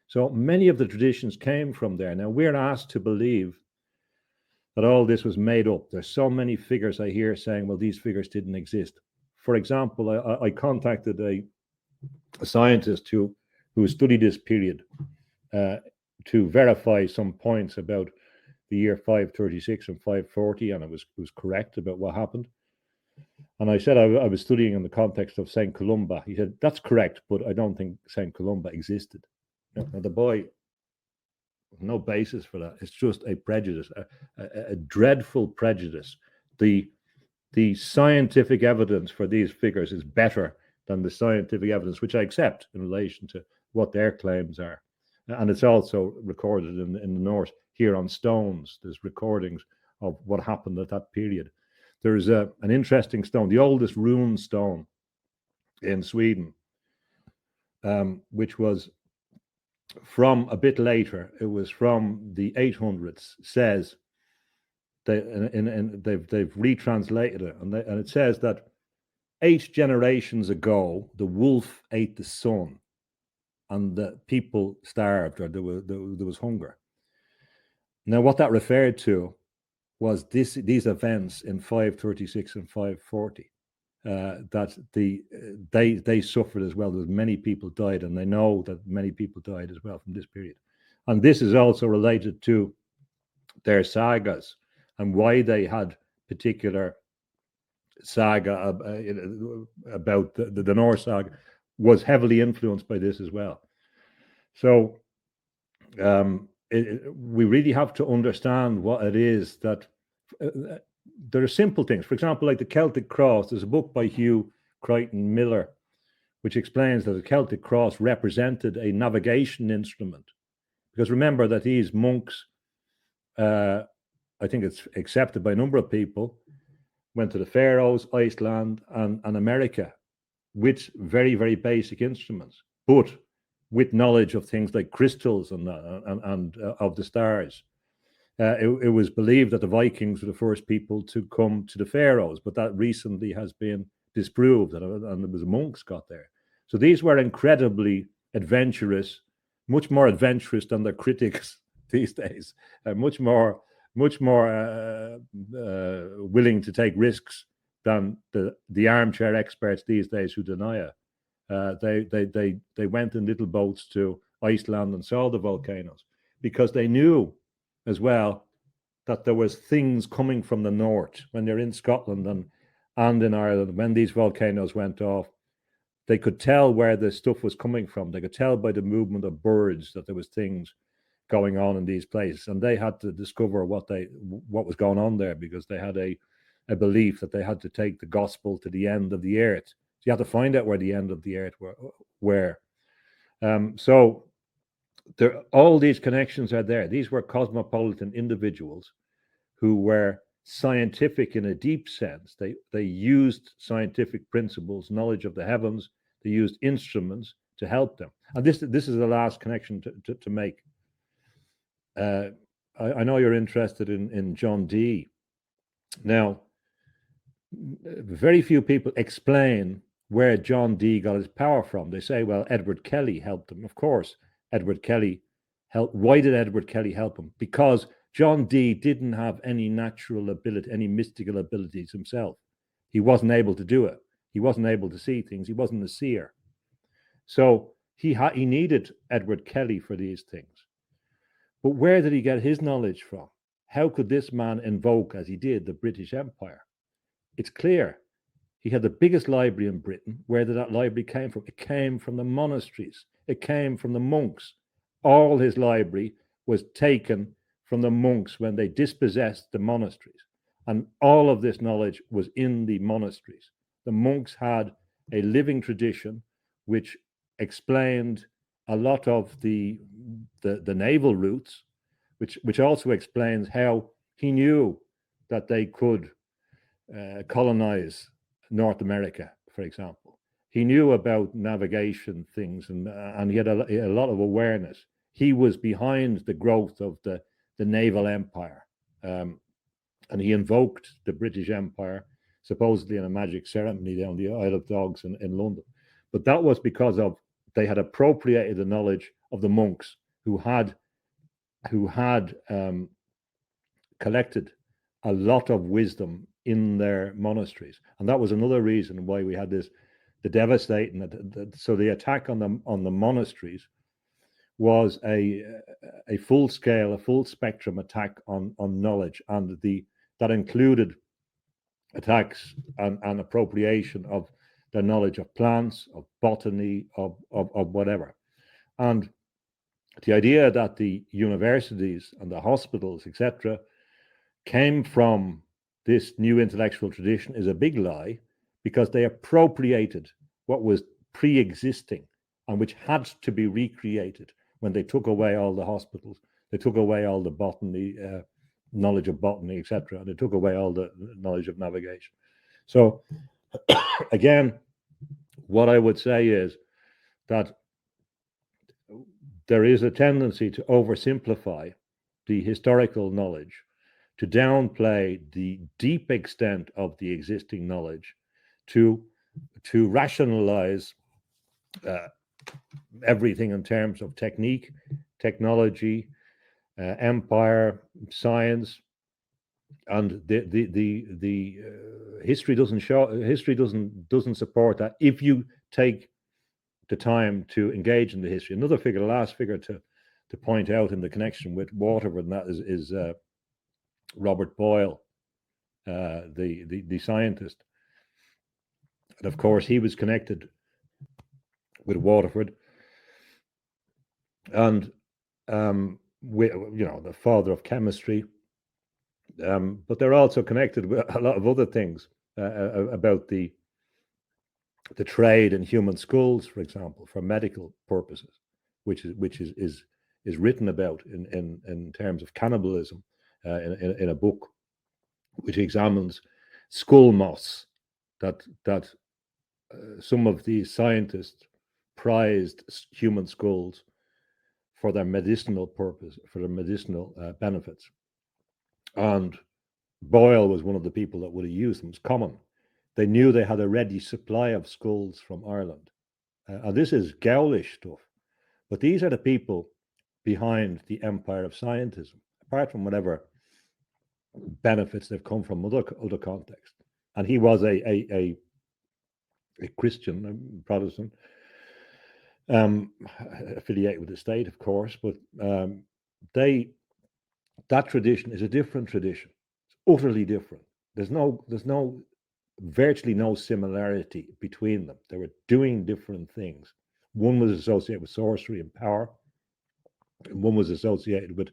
B: So many of the traditions came from there. Now we're asked to believe that all this was made up. There's so many figures I hear saying, well, these figures didn't exist. For example, I contacted a scientist who studied this period to verify some points about the year 536 and 540, and it was correct about what happened. And I said I was studying in the context of St. Columba. He said, that's correct, but I don't think St. Columba existed. Now, the boy, no basis for that. It's just a prejudice, a dreadful prejudice. The scientific evidence for these figures is better than the scientific evidence, which I accept in relation to what their claims are. And it's also recorded in the north here on stones. There's recordings of what happened at that period. There's an interesting stone, the oldest rune stone in Sweden, which was from a bit later. It was from the 800s. Says they've retranslated it, and it says that 8 generations ago the wolf ate the sun, and the people starved, or there was hunger. Now, what that referred to was these events in 536 and 540. That they suffered as well. As many people died, and they know that many people died as well from this period. And this is also related to their sagas and why they had particular saga about the Norse saga was heavily influenced by this as well. So we really have to understand what it is that there are simple things. For example, like the Celtic cross. There's a book by Hugh Crichton Miller which explains that the Celtic cross represented a navigation instrument. Because remember that these monks, I think it's accepted by a number of people, went to the Faroes, Iceland, and America with very, very basic instruments, but with knowledge of things like crystals and of the stars. It was believed that the Vikings were the first people to come to the Faroes, but that recently has been disproved, and it was monks got there. So these were incredibly adventurous, much more adventurous than their critics these days, much more willing to take risks than the armchair experts these days who deny it. They went in little boats to Iceland and saw the volcanoes because they knew as well that there was things coming from the north when they're in Scotland and in Ireland. When these volcanoes went off, they could tell where the stuff was coming from. They could tell by the movement of birds that there was things going on in these places, and they had to discover what was going on there, because they had a belief that they had to take the gospel to the end of the earth. So you had to find out where the end of the earth were. So there, all these connections are there. These were cosmopolitan individuals who were scientific in a deep sense. They used scientific principles, knowledge of the heavens. They used instruments to help them. And this is the last connection to make. I know you're interested in John Dee. Now, very few people explain where John Dee got his power from. They say, well, Edward Kelly helped him. Of course, Edward Kelly helped. Why did Edward Kelly help him? Because John Dee didn't have any natural ability, any mystical abilities himself. He wasn't able to do it. He wasn't able to see things. He wasn't a seer. So he needed Edward Kelly for these things. But where did he get his knowledge from? How could this man invoke, as he did, the British Empire? It's clear. He had the biggest library in Britain. Where did that library came from? It came from the monasteries. It came from the monks. All his library was taken from the monks when they dispossessed the monasteries. And all of this knowledge was in the monasteries. The monks had a living tradition which explained a lot of the naval routes, which also explains how he knew that they could colonize North America, for example. He knew about navigation things, and he had a lot of awareness. He was behind the growth of the naval empire, and he invoked the British Empire, supposedly in a magic ceremony down the Isle of Dogs in London. But that was because of they had appropriated the knowledge of the monks who had collected a lot of wisdom in their monasteries, and that was another reason why we had the devastating. So the attack on the monasteries was a full scale, a full spectrum attack on knowledge, and that included attacks and appropriation of the knowledge of plants, of botany, of whatever. And the idea that the universities and the hospitals, etc., came from this new intellectual tradition is a big lie, because they appropriated what was pre-existing and which had to be recreated when they took away all the hospitals. They took away all the botany, knowledge of botany, etc., and they took away all the knowledge of navigation. So again, what I would say is that there is a tendency to oversimplify the historical knowledge, to downplay the deep extent of the existing knowledge, to rationalize everything in terms of technique, technology, empire, science, and the history doesn't support that. If you take the time to engage in the history, another figure, the last figure to point out in the connection with Waterford, and that is Robert Boyle, the scientist. And of course, he was connected with Waterford, and the father of chemistry. But they're also connected with a lot of other things about the trade in human skulls, for example, for medical purposes, which is written about in terms of cannibalism in a book which examines skull moths that some of these scientists prized human skulls for their medicinal purpose, for their medicinal benefits. And Boyle was one of the people that would have used them. It's common. They knew they had a ready supply of skulls from Ireland. And this is Gaulish stuff. But these are the people behind the empire of scientism, apart from whatever benefits they've come from other contexts. And he was a Christian, a Protestant, affiliated with the state, of course, but that tradition is a different tradition. It's utterly different. There's virtually no similarity between them. They were doing different things. One was associated with sorcery and power, and one was associated with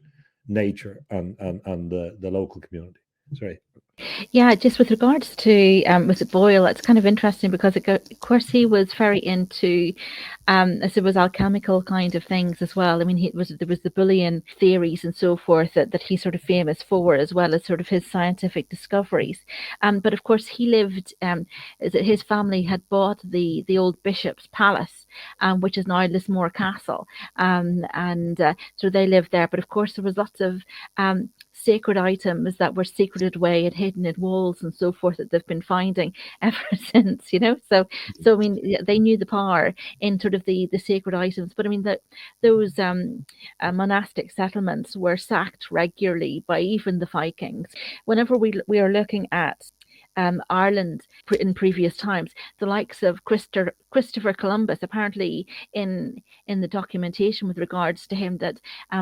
B: nature and the local community. Sorry.
A: Yeah, just with regards to was it Boyle, it's kind of interesting because of course he was very into I suppose alchemical kind of things as well. I mean, there was the Boolean theories and so forth that he's sort of famous for, as well as sort of his scientific discoveries. But of course he lived his family had bought the old bishop's palace, which is now Lismore Castle, and so they lived there. But of course there was lots of sacred items that were secreted away and hidden in walls and so forth that they've been finding ever since, so I mean, they knew the power in sort of the sacred items. But I mean, that those monastic settlements were sacked regularly by even the Vikings. Whenever we are looking at Ireland in previous times. The likes of Christopher Columbus, apparently in the documentation with regards to him, that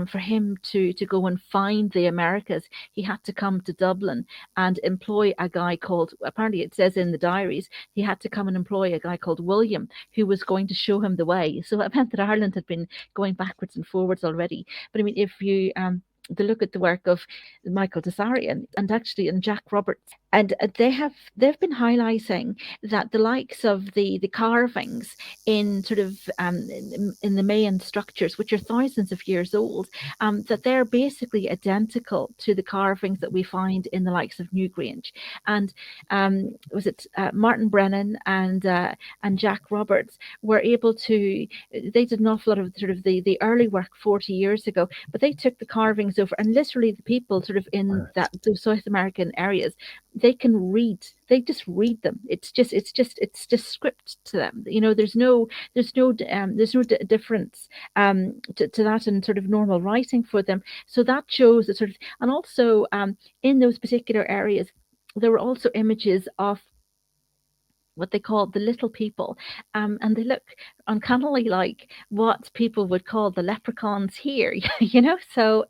A: for him to go and find the Americas, he had to come to Dublin and employ a guy called, apparently it says in the diaries, he had to come and employ a guy called William, who was going to show him the way. So it meant that Ireland had been going backwards and forwards already. But I mean, if you to look at the work of Michael Desarian and actually and Jack Roberts, and they've been highlighting that the likes of the carvings in sort of in the Mayan structures, which are thousands of years old, that they're basically identical to the carvings that we find in the likes of Newgrange. And was it Martin Brennan and Jack Roberts were able to, they did an awful lot of sort of the early work 40 years ago, but they took the carvings over, and literally the people sort of in those South American areas, they can read, they just read them. It's just script to them. You know, there's no difference to that and sort of normal writing for them. So that shows that sort of, and also in those particular areas, there were also images of what they call the little people, and they look uncannily like what people would call the leprechauns here, you know. So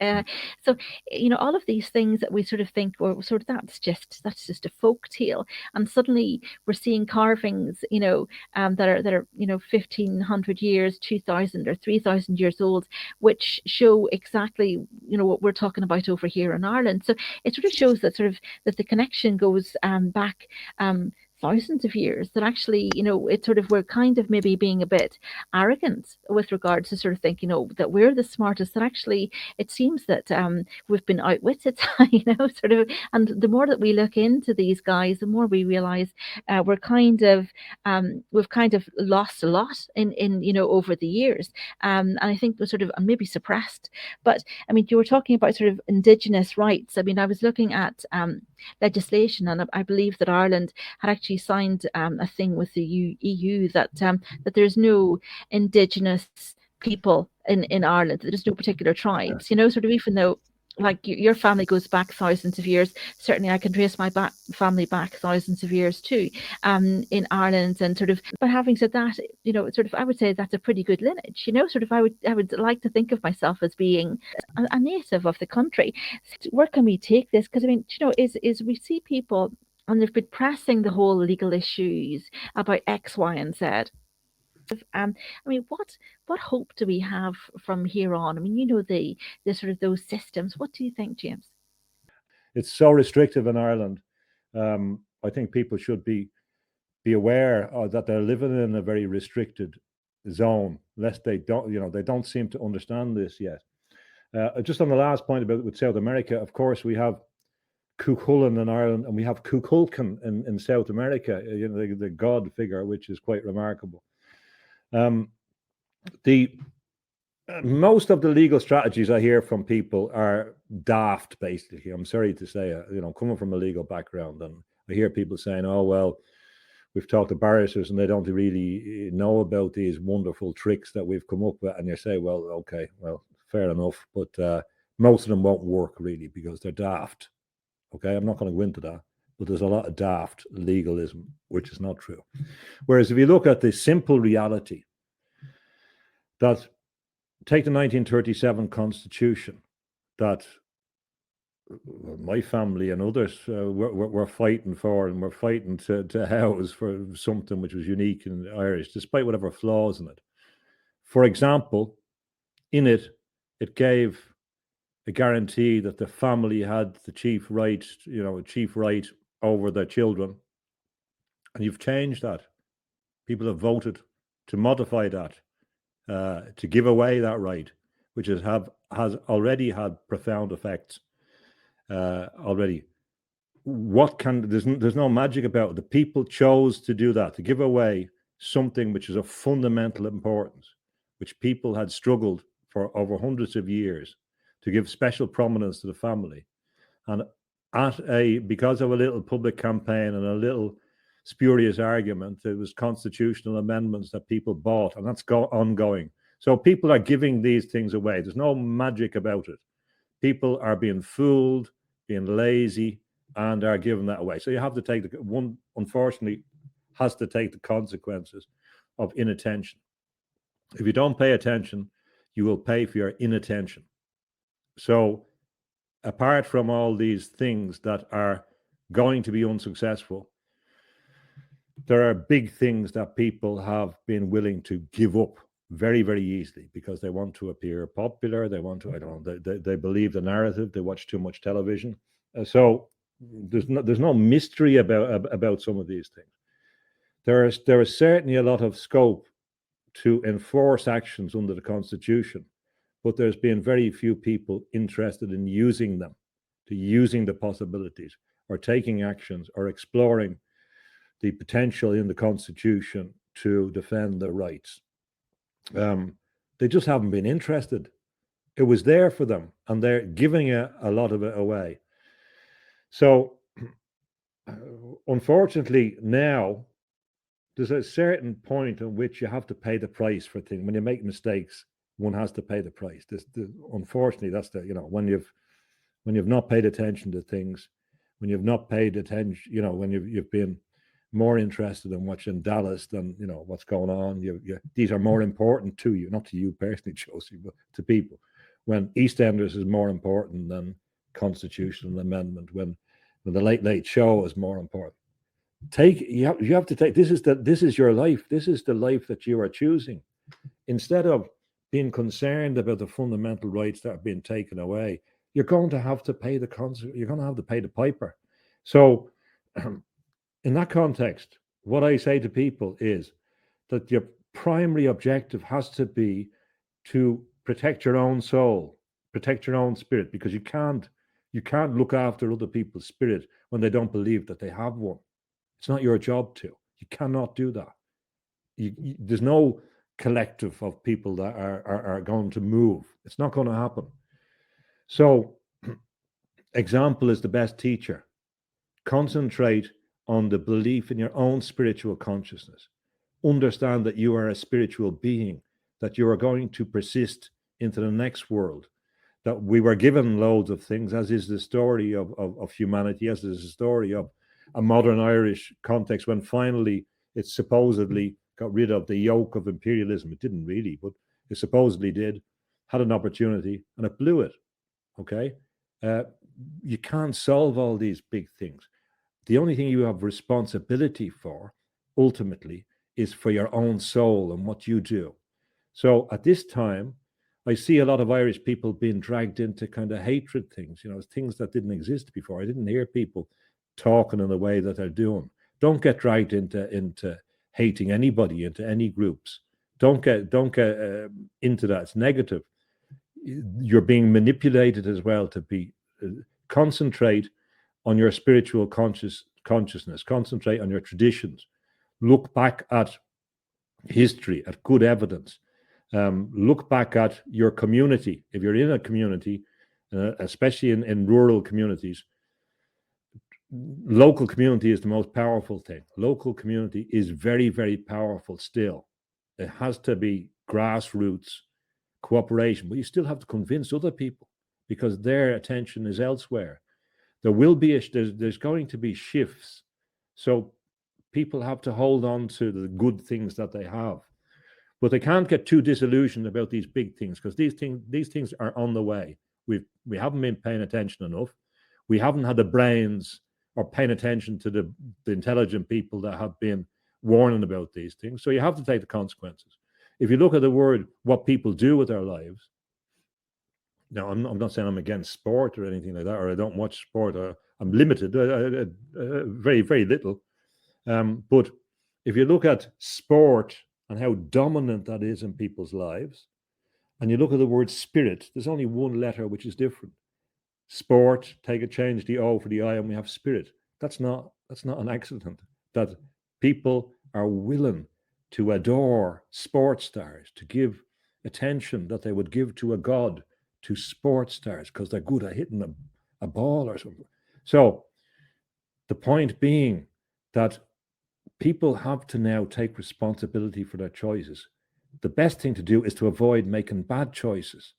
A: you know, all of these things that we sort of think, well, sort of that's just a folk tale, and suddenly we're seeing carvings, you know, that are you know 1,500 years, 2,000 or 3,000 years old, which show exactly, you know, what we're talking about over here in Ireland. So it sort of shows that that the connection goes back thousands of years, that actually, you know, it sort of, we're kind of maybe being a bit arrogant with regards to sort of thinking, oh, that we're the smartest, that actually it seems that we've been outwitted, you know, sort of. And the more that we look into these guys, the more we realize we're kind of we've kind of lost a lot in you know, over the years, and I think we're sort of maybe suppressed. But I mean, you were talking about sort of Indigenous rights. I mean, I was looking at legislation, and I believe that Ireland had actually signed a thing with the EU that that there's no Indigenous people in Ireland. There's no particular tribes, you know, sort of, even though like your family goes back thousands of years. Certainly I can trace my family back thousands of years too, in Ireland, and sort of. But having said that, you know, sort of, I would say that's a pretty good lineage, you know, sort of. I would like to think of myself as being a native of the country. Where can we take this? Because I mean, you know, is we see people, and they've been pressing the whole legal issues about X, Y, and Z. I mean, what hope do we have from here on? I mean, you know, the sort of those systems. What do you think, James?
B: It's so restrictive in Ireland. I think people should be aware that they're living in a very restricted zone, lest they don't, you know, they don't seem to understand this yet. Just on the last point about with South America, of course, we have Cuchulainn in Ireland, and we have Cuchulainn in South America, you know, the god figure, which is quite remarkable. Most of the legal strategies I hear from people are daft, basically. I'm sorry to say, you know, coming from a legal background, and I hear people saying, oh, well, we've talked to barristers and they don't really know about these wonderful tricks that we've come up with. And you say, well, okay, well, fair enough. But most of them won't work really because they're daft. Okay, I'm not going to go into that. But there's a lot of daft legalism, which is not true. Whereas if you look at the simple reality that, take the 1937 Constitution that my family and others were fighting for, and we're fighting to house for something which was unique in Irish, despite whatever flaws in it. For example, in it, it gave a guarantee that the family had the chief right, you know, a chief right over their children. And you've changed that. People have voted to modify that, to give away that right, which has already had profound effects already. There's no magic about it. The people chose to do that, to give away something which is of fundamental importance, which people had struggled for over hundreds of years, to give special prominence to the family. And because of a little public campaign and a little spurious argument, it was constitutional amendments that people bought, and that's ongoing. So people are giving these things away. There's no magic about it. People are being fooled, being lazy, and are giving that away. So you have to take one, unfortunately, has to take the consequences of inattention. If you don't pay attention, you will pay for your inattention. So apart from all these things that are going to be unsuccessful, there are big things that people have been willing to give up very, very easily because they want to appear popular. They want to, I don't know, they believe the narrative. They watch too much television. So there's no mystery about some of these things. There is certainly a lot of scope to enforce actions under the Constitution, but there's been very few people interested in using them, to using the possibilities or taking actions or exploring the potential in the Constitution to defend their rights. They just haven't been interested. It was there for them, and they're giving a lot of it away. So, unfortunately, now there's a certain point at which you have to pay the price for things. When you make mistakes, one has to pay the price. Unfortunately, that's when you've not paid attention to things, when you've not paid attention, when you've been more interested in watching Dallas than what's going on. These are more important to you, not to you personally, Josie, but to people. When EastEnders is more important than constitutional amendment, when the Late Late Show is more important. You have to take this is your life. This is the life that you are choosing. Instead of being concerned about the fundamental rights that are being taken away, you're going to have to pay you're going to have to pay the piper. So in that context, what I say to people is that your primary objective has to be to protect your own soul, protect your own spirit, because you can't look after other people's spirit when they don't believe that they have one. It's not your job to. You cannot do that. There's no collective of people that are going to move. It's not going to happen. So, example is the best teacher. Concentrate on the belief in your own spiritual consciousness. Understand that you are a spiritual being, that you are going to persist into the next world, that we were given loads of things, as is the story of humanity, as is the story of a modern Irish context when finally it supposedly got rid of the yoke of imperialism. It didn't really, but it supposedly did, had an opportunity, and it blew it. Okay? You can't solve all these big things. The only thing you have responsibility for, ultimately, is for your own soul and what you do. So at this time, I see a lot of Irish people being dragged into kind of hatred things, things that didn't exist before. I didn't hear people talking in the way that they're doing. Don't get dragged into hating anybody, into any groups. Don't get into that. It's negative. You're being manipulated as well to be concentrate on your spiritual consciousness. Concentrate on your traditions. Look back at history, at good evidence. Look back at your community. If you're in a community, especially in rural communities, local community is the most powerful thing. Local community is very, very powerful still. It has to be grassroots cooperation, but you still have to convince other people because their attention is elsewhere. There will be there's going to be shifts, so people have to hold on to the good things that they have, but they can't get too disillusioned about these big things because these things are on the way. We haven't been paying attention enough. We haven't had the brains or paying attention to the intelligent people that have been warning about these things. So you have to take the consequences. If you look at the word, what people do with their lives. Now, I'm not saying I'm against sport or anything like that, or I don't watch sport. I'm limited, very, very little. But if you look at sport and how dominant that is in people's lives, and you look at the word spirit, there's only one letter which is different. Sport, change the O for the I, and we have spirit. That's not an accident. That people are willing to adore sports stars, to give attention that they would give to a god, to sports stars, because they're good at hitting a ball or something. So the point being that people have to now take responsibility for their choices. The best thing to do is to avoid making bad choices,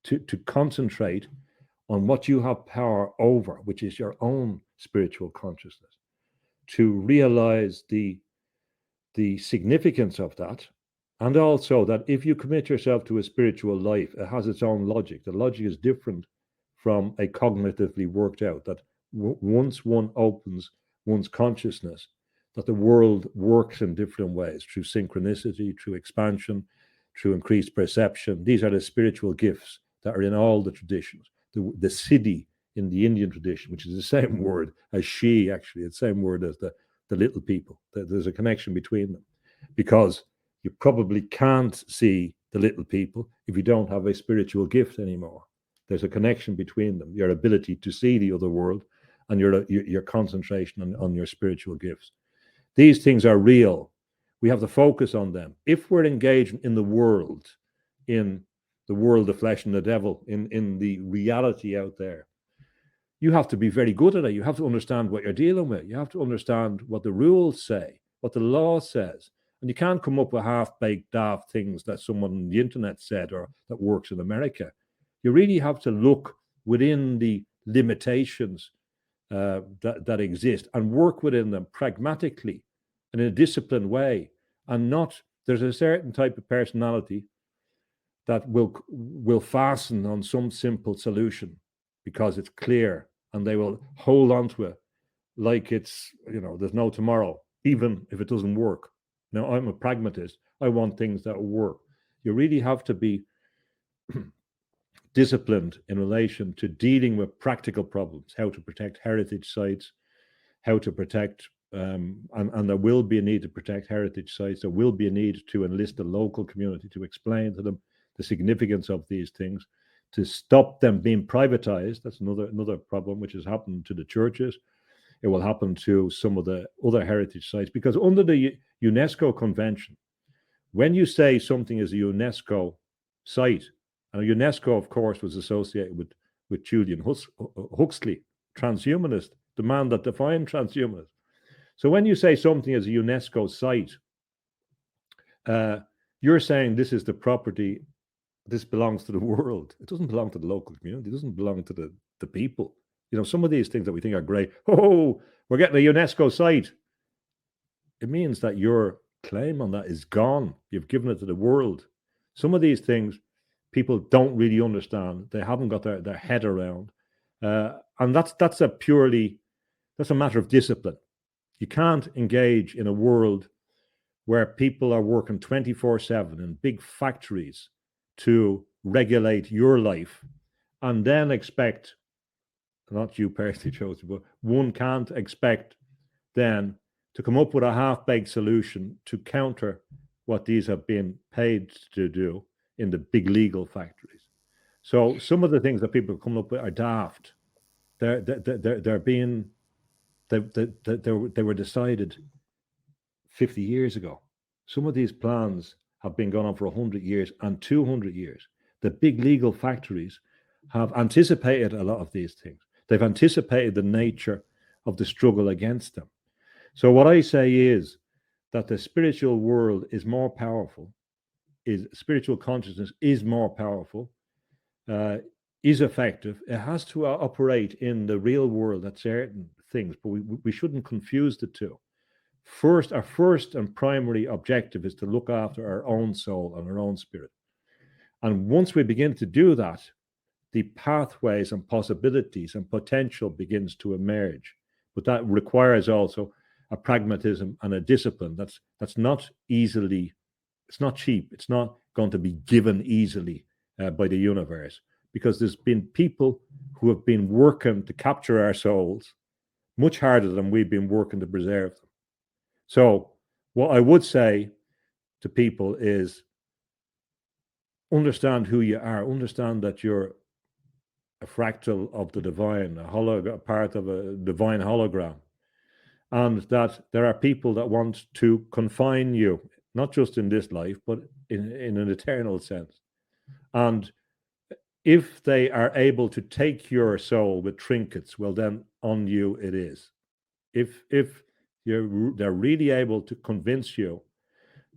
B: to concentrate on what you have power over, which is your own spiritual consciousness, to realize the significance of that. And also that if you commit yourself to a spiritual life, it has its own logic. The logic is different from a cognitively worked out, that once one opens one's consciousness, that the world works in different ways, through synchronicity, through expansion, through increased perception. These are the spiritual gifts that are in all the traditions. The siddhi in the Indian tradition, which is the same word as she, actually, it's the same word as the little people. There's a connection between them, because you probably can't see the little people if you don't have a spiritual gift anymore. There's a connection between them, your ability to see the other world and your concentration on your spiritual gifts. These things are real. We have to focus on them. If we're engaged in the world, the flesh and the devil, in the reality out there, you have to be very good at it. You have to understand what you're dealing with. You have to understand what the rules say, what the law says. And you can't come up with half-baked, daft things that someone on the internet said or that works in America. You really have to look within the limitations that exist and work within them pragmatically and in a disciplined way. And not, there's a certain type of personality that will fasten on some simple solution because it's clear, and they will hold on to it like it's, there's no tomorrow, even if it doesn't work. Now, I'm a pragmatist. I want things that work. You really have to be disciplined in relation to dealing with practical problems, how to protect heritage sites, how to protect, and there will be a need to protect heritage sites. There will be a need to enlist the local community to explain to them the significance of these things, to stop them being privatized. That's another problem which has happened to the churches. It will happen to some of the other heritage sites, because under the UNESCO Convention, when you say something is a UNESCO site, and UNESCO, of course, was associated with Julian Huxley, transhumanist, the man that defined transhumanism. So when you say something is a UNESCO site, you're saying this is the property, this belongs to the world. It doesn't belong to the local community. It doesn't belong to the people. Some of these things that we think are great, we're getting a UNESCO site. It means that your claim on that is gone. You've given it to the world. Some of these things people don't really understand. They haven't got their head around. And that's a matter of discipline. You can't engage in a world where people are working 24/7 in big factories to regulate your life and then expect, not you personally, Joseph, but one can't expect then to come up with a half-baked solution to counter what these have been paid to do in the big legal factories. So some of the things that people come up with are daft. They were decided 50 years ago. Some of these plans have been going on for 100 years and 200 years. The big legal factories have anticipated a lot of these things. They've anticipated the nature of the struggle against them. So what I say is that the spiritual world is more powerful, spiritual consciousness is more powerful, is effective. It has to operate in the real world at certain things, but we shouldn't confuse the two. Our first and primary objective is to look after our own soul and our own spirit. And once we begin to do that, the pathways and possibilities and potential begins to emerge. But that requires also a pragmatism and a discipline that's not easily, it's not cheap. It's not going to be given easily by the universe, because there's been people who have been working to capture our souls much harder than we've been working to preserve them. So what I would say to people is understand who you are, understand that you're a fractal of the divine, a part of a divine hologram, and that there are people that want to confine you, not just in this life, but in an eternal sense. And if they are able to take your soul with trinkets, well, then on you it is. If they're really able to convince you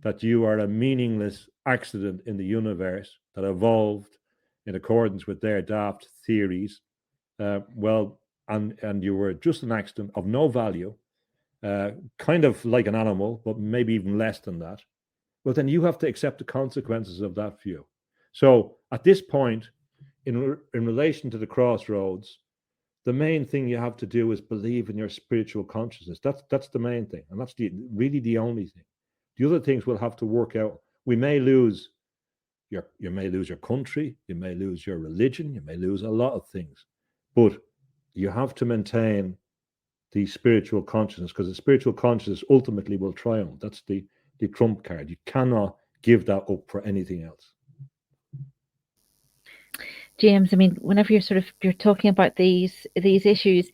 B: that you are a meaningless accident in the universe that evolved in accordance with their daft theories, well, and you were just an accident of no value, kind of like an animal, but maybe even less than that, well, then you have to accept the consequences of that view. So at this point, in relation to the crossroads, the main thing you have to do is believe in your spiritual consciousness. That's the main thing, and that's really the only thing. The other things will have to work out. We may lose you may lose your country, you may lose your religion, you may lose a lot of things, but you have to maintain the spiritual consciousness, because the spiritual consciousness ultimately will triumph. That's the trump card. You cannot give that up for anything else.
A: James, I mean, whenever you're talking about these issues,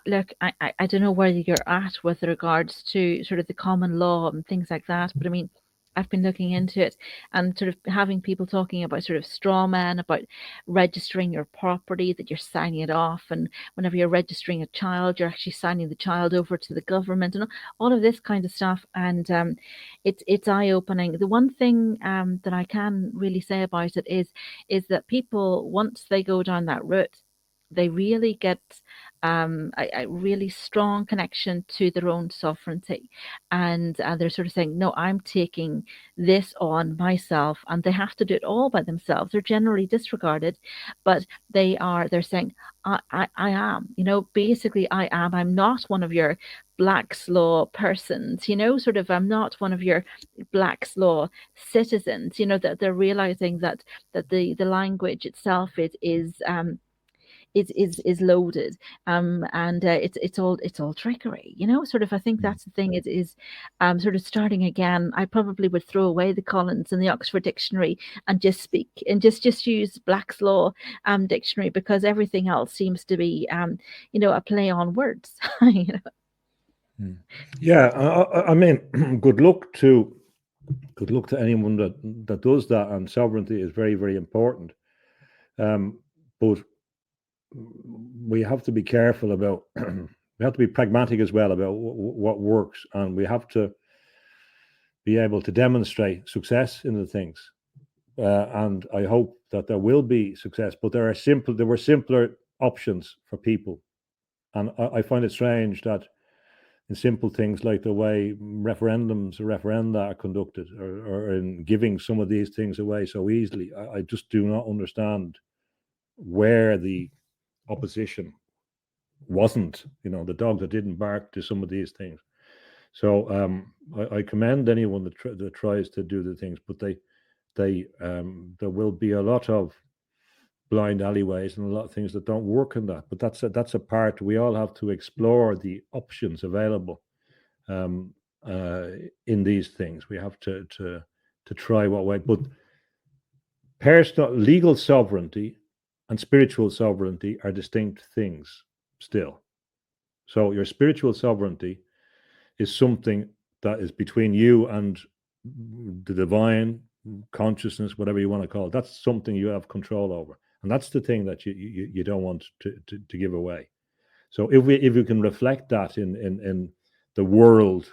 A: look, I don't know where you're at with regards to sort of the common law and things like that, but I mean, I've been looking into it and sort of having people talking about sort of straw man, about registering your property, that you're signing it off, and whenever you're registering a child, you're actually signing the child over to the government, and all of this kind of stuff. And it's eye opening. The one thing that I can really say about it is that people, once they go down that route, they really get a really strong connection to their own sovereignty, and they're sort of saying, no, I'm taking this on myself, and they have to do it all by themselves. They're generally disregarded, but they're saying, I am, basically I'm not one of your Black's Law persons, sort of, I'm not one of your Black's Law citizens, that they're realizing that the language itself is loaded, and it's all trickery, sort of. I think that's the thing. It is sort of starting again. I probably would throw away the Collins and the Oxford Dictionary and just speak and just use Black's Law dictionary, because everything else seems to be a play on words.
B: Yeah, I mean, good luck to anyone that does that, and sovereignty is very, very important. But we have to be careful about we have to be pragmatic as well about what works, and we have to be able to demonstrate success in the things. And I hope that there will be success, but there were simpler options for people. And I find it strange that in simple things like the way referendums or referenda are conducted, or in giving some of these things away so easily, I just do not understand where the opposition wasn't, the dog that didn't bark to some of these things. So I commend anyone that tries to do the things, but there will be a lot of blind alleyways and a lot of things that don't work in that. But that's a part we all have to explore, the options available in these things. We have to try what way. But personal legal sovereignty and spiritual sovereignty are distinct things still. So your spiritual sovereignty is something that is between you and the divine consciousness, whatever you want to call it. That's something you have control over, and that's the thing that you don't want to give away. So if you can reflect that in the world,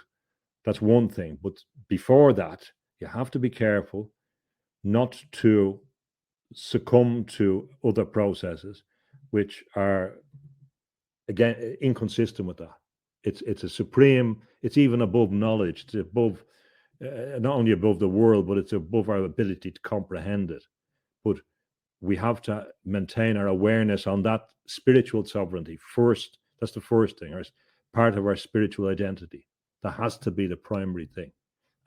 B: that's one thing. But before that, you have to be careful not to succumb to other processes which are, again, inconsistent with that. It's a supreme, it's even above knowledge. It's above, not only above the world, but it's above our ability to comprehend it. But we have to maintain our awareness on that spiritual sovereignty first. That's the first thing, or part of our spiritual identity. That has to be the primary thing,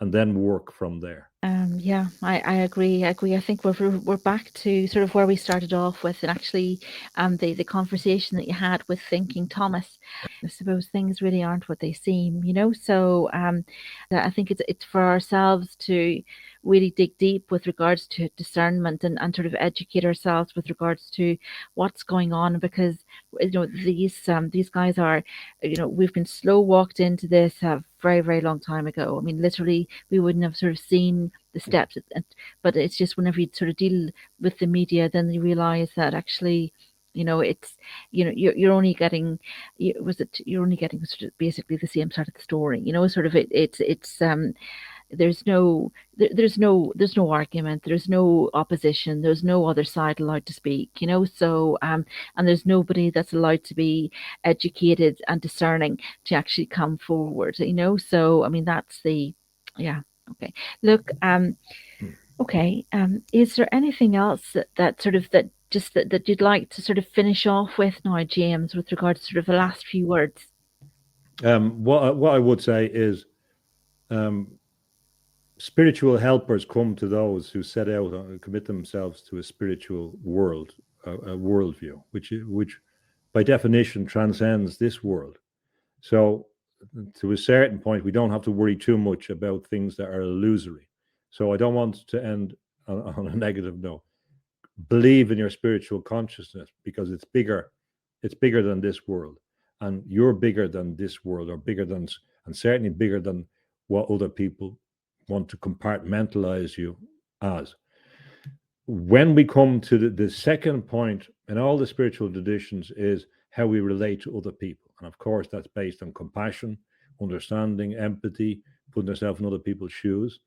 B: and then work from there.
A: Yeah, I agree. I think we're back to sort of where we started off with, and actually, the conversation that you had with Thinking Thomas. I suppose things really aren't what they seem, So I think it's for ourselves to really dig deep with regards to discernment, and sort of educate ourselves with regards to what's going on, because these guys are, we've been slow walked into this a very, very long time ago. I mean, literally, we wouldn't have sort of seen the steps, but it's just whenever you sort of deal with the media, then you realize that actually, it's, you're only getting, you're only getting sort of basically the same side of the story, sort of it's there's no there's no argument, there's no opposition, there's no other side allowed to speak, you know. So and there's nobody that's allowed to be educated and discerning to actually come forward, you know. So I mean, that's the yeah. Okay, look, okay, is there anything else that sort of that just that you'd like to sort of finish off with now, James, with regard to sort of the last few words?
B: What I would say is, spiritual helpers come to those who set out and commit themselves to a spiritual world, a worldview, which by definition transcends this world. So, to a certain point, we don't have to worry too much about things that are illusory. So, I don't want to end on a negative note. Believe in your spiritual consciousness, because it's bigger. It's bigger than this world, and you're bigger than this world, or bigger than, and certainly bigger than what other people want to compartmentalize you as. When we come to the second point in all the spiritual traditions, is how we relate to other people. And of course, that's based on compassion, understanding, empathy, putting ourselves in other people's shoes.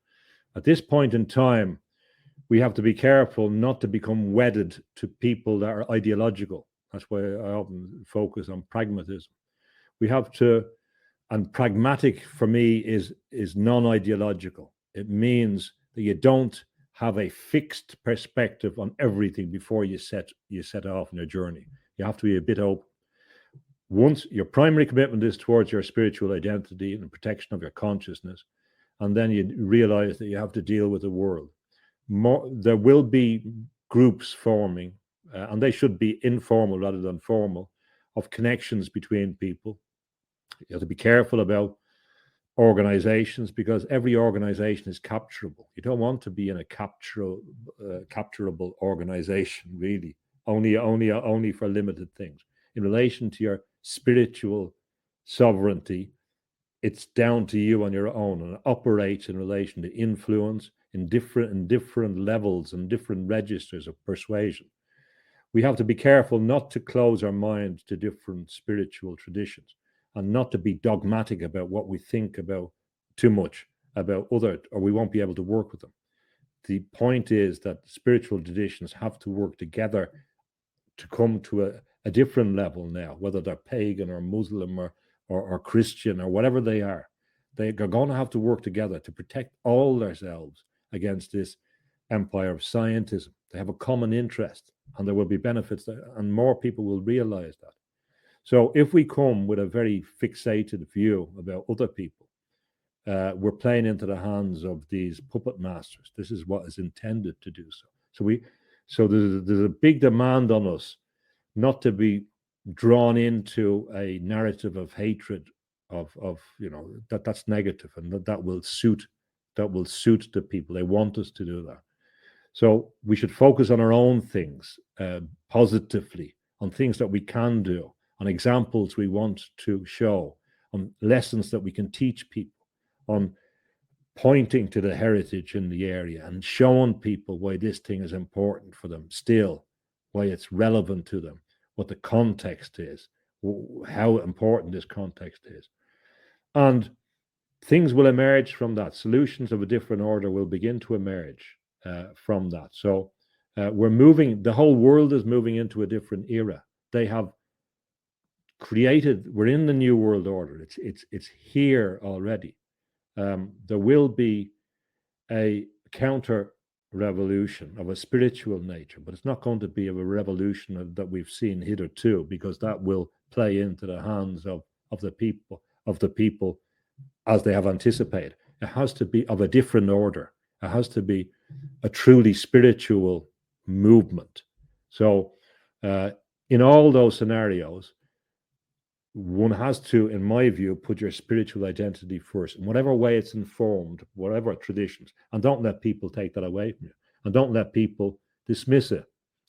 B: At this point in time, we have to be careful not to become wedded to people that are ideological. That's why I often focus on pragmatism. We have to, and pragmatic for me is non-ideological. It means that you don't have a fixed perspective on everything before you set off on your journey. You have to be a bit open. Once your primary commitment is towards your spiritual identity and the protection of your consciousness, and then you realize that you have to deal with the world. There will be groups forming, and they should be informal rather than formal, of connections between people. You have to be careful about organizations, because every organization is capturable. You don't want to be in a capturable organization, really. Only for limited things. In relation to your spiritual sovereignty, it's down to you on your own, and it operates in relation to influence in different levels and different registers of persuasion. We have to be careful not to close our mind to different spiritual traditions, and not to be dogmatic about what we think about too much about other, or we won't be able to work with them. The point is that spiritual traditions have to work together to come to a different level now, whether they're pagan or Muslim or Christian or whatever they are. They're going to have to work together to protect all themselves against this empire of scientism. They have a common interest, and there will be benefits there, and more people will realize that. So if we come with a very fixated view about other people, we're playing into the hands of these puppet masters. This is what is intended to do so. So there's a big demand on us not to be drawn into a narrative of hatred of that's negative, and that will suit the people. They want us to do that. So we should focus on our own things, positively, on things that we can do, on examples we want to show, on lessons that we can teach people, on pointing to the heritage in the area and showing people why this thing is important for them still, why it's relevant to them, what the context is, how important this context is. And things will emerge from that. Solutions of a different order will begin to emerge from that. So the whole world is moving into a different era. They have we're in the new world order. It's here already. There will be a counter revolution of a spiritual nature, but it's not going to be of a revolution that we've seen hitherto, because that will play into the hands of the people as they have anticipated. It has to be of a different order. It has to be a truly spiritual movement. So in all those scenarios, one has to, in my view, put your spiritual identity first, in whatever way it's informed, whatever traditions, and don't let people take that away from you, and don't let people dismiss it,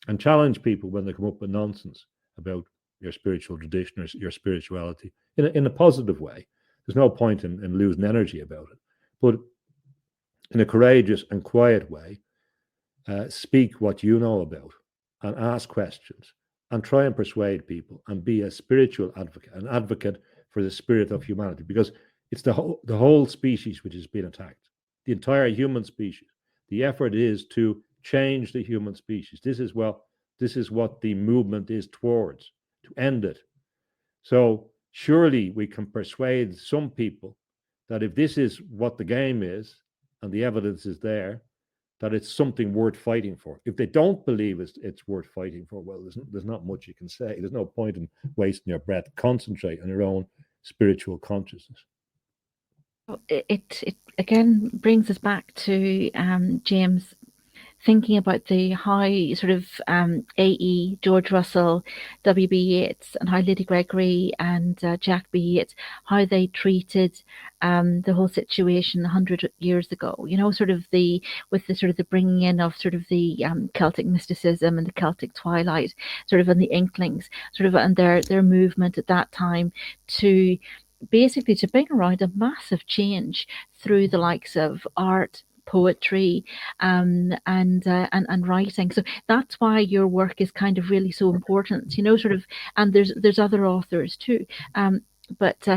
B: and challenge people when they come up with nonsense about your spiritual tradition or your spirituality in a positive way. There's no point in losing energy about it, but in a courageous and quiet way, speak what you know about and ask questions and try and persuade people and be a spiritual advocate, an advocate for the spirit of humanity, because it's the whole species which is being attacked. the entire human species. The effort is to change the human species. This is what the movement is towards, to end it. So surely we can persuade some people that if this is what the game is, and the evidence is there, that it's something worth fighting for. If they don't believe it's worth fighting for, well, there's not much you can say. There's no point in wasting your breath. Concentrate on your own spiritual consciousness.
A: It again brings us back to James thinking about the how sort of A.E., George Russell, W.B. Yeats, and how Lady Gregory and Jack B. Yeats, how they treated the whole situation 100 years ago. You know, sort of with the bringing in of sort of the Celtic mysticism and the Celtic twilight, sort of, and the Inklings, sort of, and their movement at that time to basically to bring around a massive change through the likes of art, poetry, and writing. So that's why your work is kind of really so important, you know, sort of. And there's other authors too, but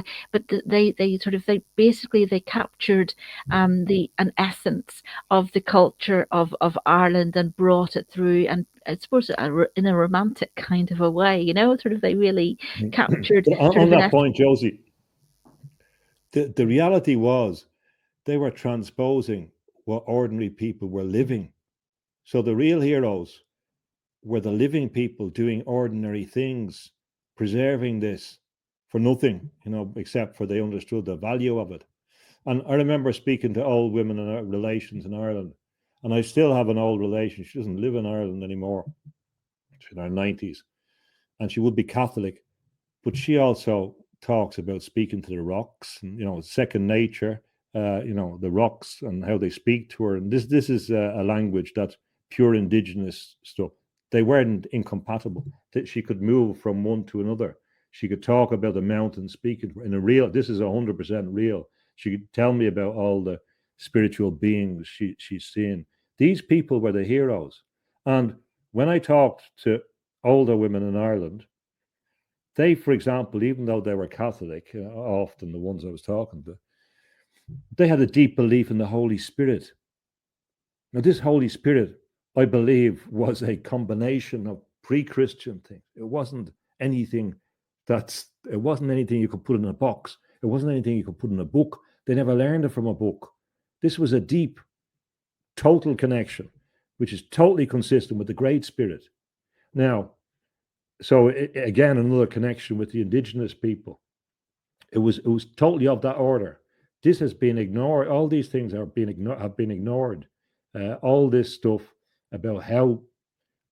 A: they basically captured an essence of the culture of Ireland and brought it through, and I suppose in a romantic kind of a way, you know, sort of. They really captured
B: on that point, Josie, the reality was they were transposing what ordinary people were living. So the real heroes were the living people doing ordinary things, preserving this for nothing, you know, except for they understood the value of it. And I remember speaking to old women in our relations in Ireland, and I still have an old relation. She doesn't live in Ireland anymore. She's in her 90s, and she would be Catholic, but she also talks about speaking to the rocks and, you know, second nature, you know, the rocks and how they speak to her. And this is a language that's pure indigenous stuff. They weren't incompatible. That she could move from one to another. She could talk about the mountain speaking in a real, this is 100% real. She could tell me about all the spiritual beings she's seen. These people were the heroes. And when I talked to older women in Ireland, they, for example, even though they were Catholic, often the ones I was talking to, they had a deep belief in the Holy Spirit. Now, this Holy Spirit, I believe, was a combination of pre-Christian things. It wasn't anything you could put in a box. It wasn't anything you could put in a book. They never learned it from a book. This was a deep, total connection, which is totally consistent with the Great Spirit. Now, so again, another connection with the indigenous people. It was totally of that order. This has been ignored. All these things have been ignored. All this stuff about how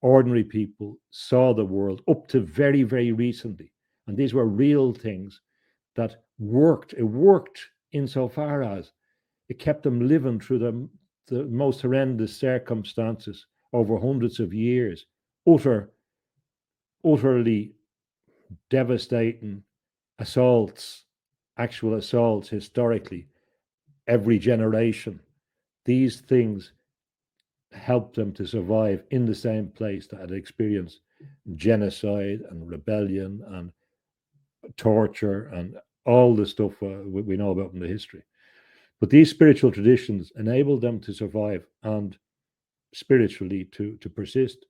B: ordinary people saw the world up to very, very recently, and these were real things that worked. It worked insofar as it kept them living through the most horrendous circumstances over hundreds of years, utterly devastating assaults, actual assaults historically, every generation. These things helped them to survive in the same place that had experienced genocide and rebellion and torture and all the stuff we know about in the history. But these spiritual traditions enabled them to survive and spiritually to persist.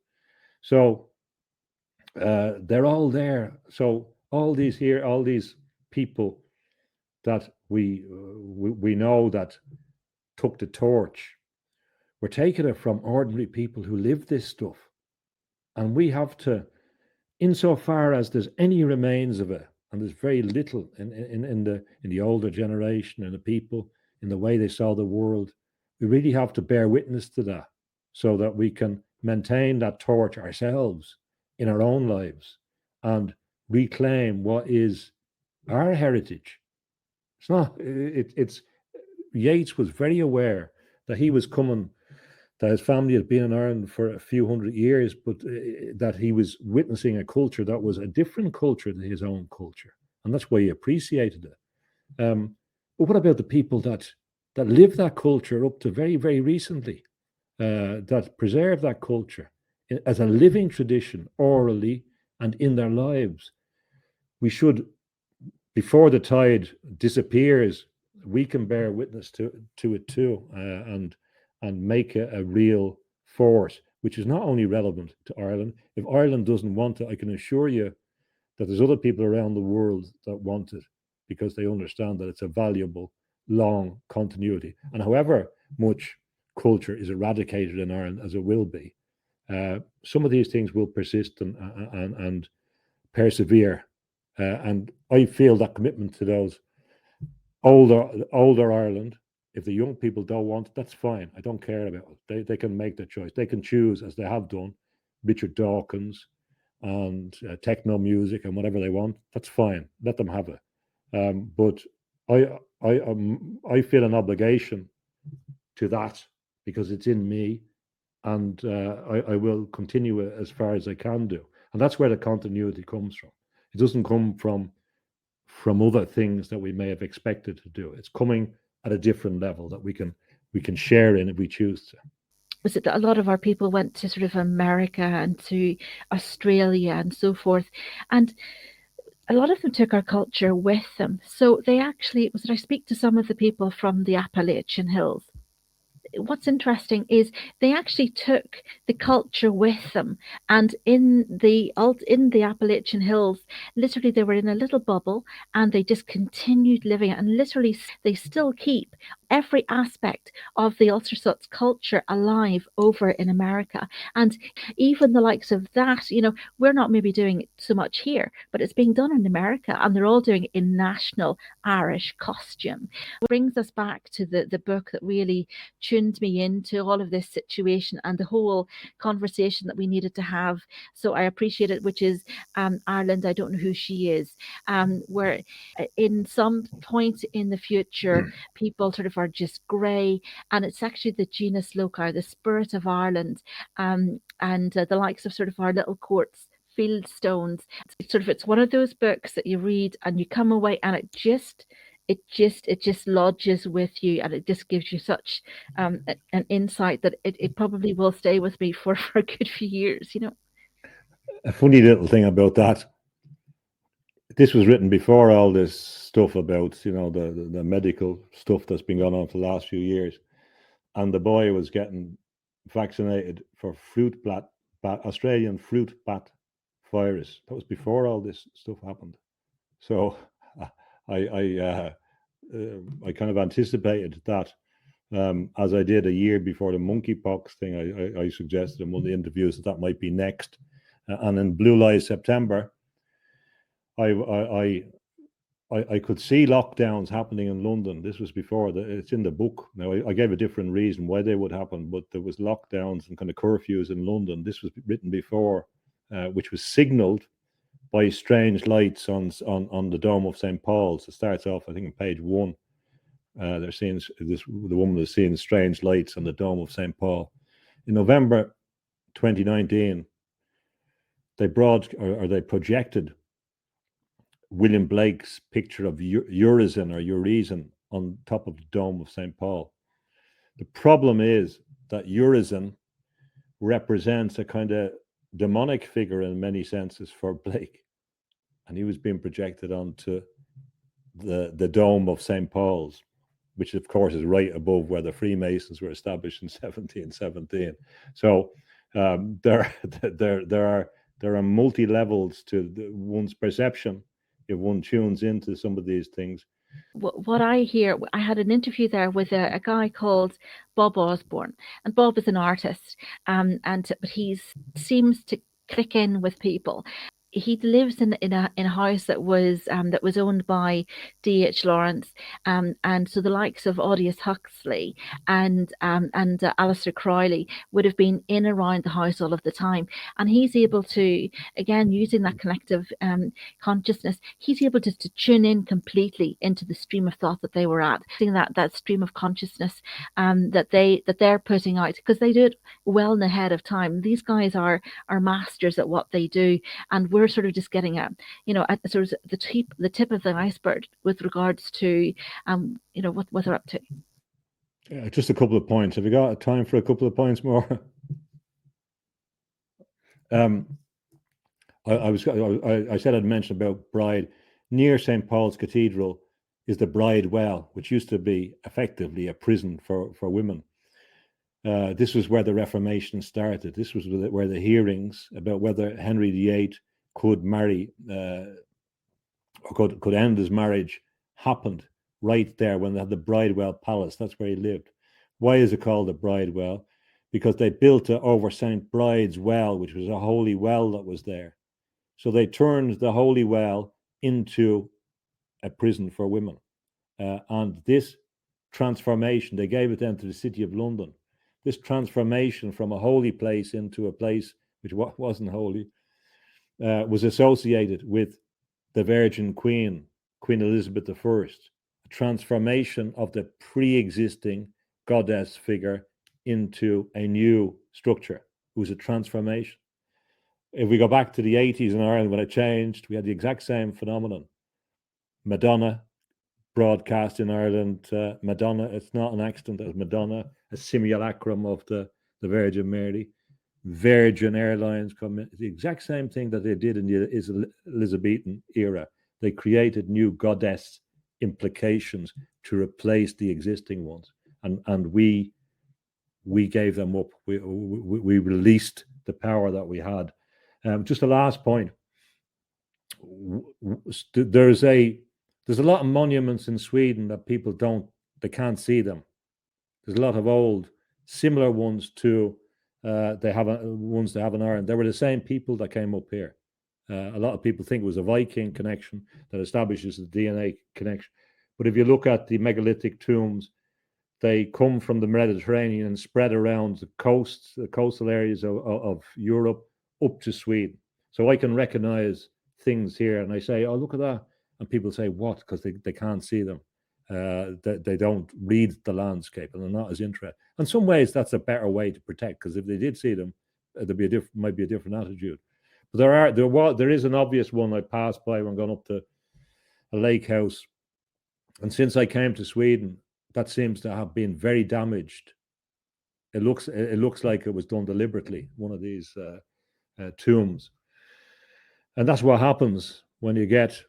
B: So they're all there. So all these people that we know that took the torch, we're taking it from ordinary people who live this stuff, and we have to, insofar as there's any remains of it, and there's very little in the older generation and the people in the way they saw the world, we really have to bear witness to that, so that we can maintain that torch ourselves in our own lives and reclaim what is our heritage. It's not. It's Yeats was very aware that he was coming, that his family had been in Ireland for a few hundred years, but that he was witnessing a culture that was a different culture than his own culture, and that's why he appreciated it. But what about the people that live that culture up to very, very recently, that preserve that culture as a living tradition, orally and in their lives? We should, before the tide disappears, we can bear witness to it too, and make a real force, which is not only relevant to Ireland. If Ireland doesn't want it, I can assure you that there's other people around the world that want it, because they understand that it's a valuable, long continuity. And however much culture is eradicated in Ireland, as it will be, some of these things will persist and persevere. And I feel that commitment to those older Ireland. If the young people don't want it, that's fine. I don't care about it. They can make their choice. They can choose, as they have done, Richard Dawkins and techno music and whatever they want. That's fine. Let them have it. But I feel an obligation to that, because it's in me, and I will continue it as far as I can do. And that's where the continuity comes from. It doesn't come from other things that we may have expected to do. It's coming at a different level that we can share in if we choose to.
A: Was it that a lot of our people went to sort of America and to Australia and so forth, and a lot of them took our culture with them? So they actually, was it, I speak to some of the people from the Appalachian Hills. What's interesting is they actually took the culture with them, and in the Appalachian Hills, literally they were in a little bubble, and they just continued living it, and literally they still keep every aspect of the Ulster Scots culture alive over in America. And even the likes of that, we're not maybe doing it so much here, but it's being done in America, and they're all doing it in national Irish costume. It brings us back to the book that really tuned me into all of this situation and the whole conversation that we needed to have. So I appreciate it, which is Ireland, I Don't Know Who She Is, where in some point in the future, people sort of are just grey, and it's actually the genus loci, the spirit of Ireland, and the likes of sort of our little courts, Fieldstones. It's one of those books that you read and you come away and it just lodges with you, and it just gives you such an insight that it probably will stay with me for a good few years.
B: A funny little thing about that, this was written before all this stuff about the medical stuff that's been going on for the last few years, and the boy was getting vaccinated for Australian fruit bat virus. That was before all this stuff happened. So I kind of anticipated that, as I did a year before the monkeypox thing. I suggested in one of the interviews that might be next. And in Blue Lies September, I could see lockdowns happening in London. This was before it's in the book. Now I gave a different reason why they would happen, but there was lockdowns and kind of curfews in London. This was written before, which was signalled by strange lights on the dome of St. Paul's. It starts off, I think, on page 1. They're seeing this. The woman is seeing strange lights on the dome of St. Paul. In November 2019, they projected William Blake's picture of Urizen on top of the dome of St. Paul. The problem is that Urizen represents a kind of demonic figure in many senses for Blake, and he was being projected onto the dome of St. Paul's, which of course is right above where the Freemasons were established in 1717. So there are multi levels to one's perception if one tunes into some of these things.
A: What I hear, I had an interview there with a guy called Bob Osborne, and Bob is an artist, but he seems to click in with people. He lives in a house that was owned by D.H. Lawrence, and so the likes of Aldous Huxley and Aleister Crowley would have been in around the house all of the time, and he's able to, again, using that collective consciousness, he's able to tune in completely into the stream of thought that they were at, seeing that stream of consciousness that they're putting out, because they do it well ahead of time. These guys are masters at what they do, and we're sort of just getting at sort of the tip of the iceberg with regards to what they're up to.
B: Just a couple of points. Have you got time for a couple of points more? I said I'd mention about Bride near St. Paul's Cathedral. is the Bride Well, which used to be effectively a prison for women. This was where the Reformation started. This was where the hearings about whether Henry VIII could marry or could end his marriage happened, right there when they had the Bridewell Palace. That's where he lived. Why is it called the Bridewell? Because they built it over St. Bride's Well, which was a holy well that was there. So they turned the holy well into a prison for women. And this transformation, they gave it then to the City of London. This transformation from a holy place into a place which wasn't holy was associated with the Virgin Queen, Queen Elizabeth I, a transformation of the pre-existing goddess figure into a new structure. It was a transformation. If we go back to the 80s in Ireland when it changed, we had the exact same phenomenon. Madonna broadcast in Ireland. Madonna, it's not an accident, it was Madonna, a simulacrum of the Virgin Mary. Virgin Airlines come in. The exact same thing that they did in the Elizabethan era. They created new goddess implications to replace the existing ones, and we gave them up. We released the power that we had. Just a last point. There's a lot of monuments in Sweden that people they can't see them. There's a lot of old, similar ones to ones they have in Ireland. They were the same people that came up here. A lot of people think it was a Viking connection that establishes the DNA connection. But if you look at the megalithic tombs, they come from the Mediterranean and spread around the coastal areas of Europe up to Sweden. So I can recognize things here and I say, oh, look at that. And people say, what? Because they can't see them. They don't read the landscape and they're not as interested. In some ways, that's a better way to protect, because if they did see them, might be a different attitude. But there is an obvious one I passed by when going up to a lake house, and since I came to Sweden, that seems to have been very damaged. It looks like it was done deliberately. One of these tombs, and that's what happens when you get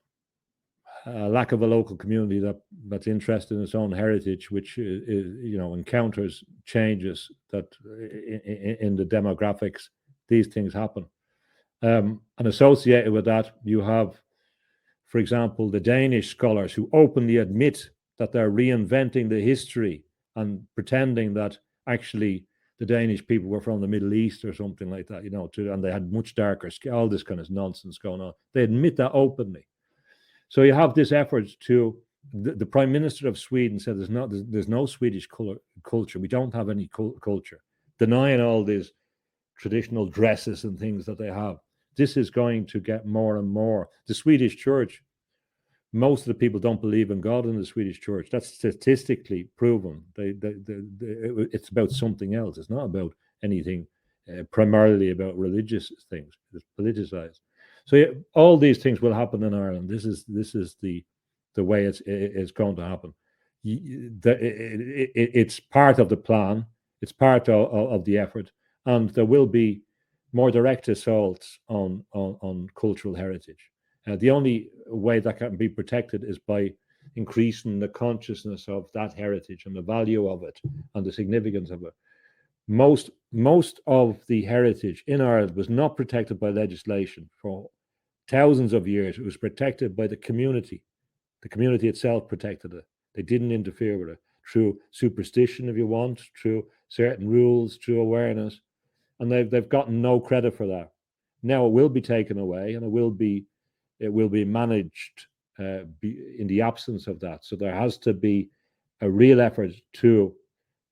B: a lack of a local community that's interested in its own heritage, which encounters changes that in the demographics. These things happen, and associated with that, you have, for example, the Danish scholars who openly admit that they're reinventing the history and pretending that actually the Danish people were from the Middle East or something like that, and they had much darker skin. All this kind of nonsense going on. They admit that openly. So you have this effort to, the Prime Minister of Sweden said there's no Swedish culture. We don't have any culture, denying all these traditional dresses and things that they have. This is going to get more and more. The Swedish church, most of the people don't believe in God in the Swedish church. That's statistically proven. It's about something else. It's not about anything primarily about religious things. It's politicized. So yeah, all these things will happen in Ireland. This is the way it's going to happen. It's part of the plan. It's part of the effort, and there will be more direct assaults on cultural heritage. The only way that can be protected is by increasing the consciousness of that heritage and the value of it and the significance of it. Most of the heritage in Ireland was not protected by legislation for thousands of years. It was protected by the community. The community itself protected it. They didn't interfere with it through superstition, if you want, through certain rules, through awareness, and they've gotten no credit for that. Now it will be taken away, and it will be managed in the absence of that. So there has to be a real effort to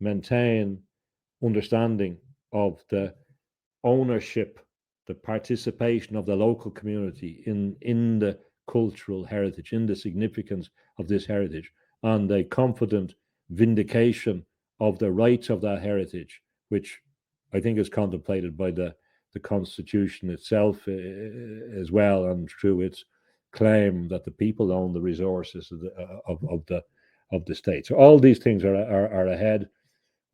B: maintain understanding of the ownership, the participation of the local community in the cultural heritage, in the significance of this heritage, and a confident vindication of the rights of that heritage, which I think is contemplated by the Constitution itself as well, and through its claim that the people own the resources of the state. So all these things are ahead.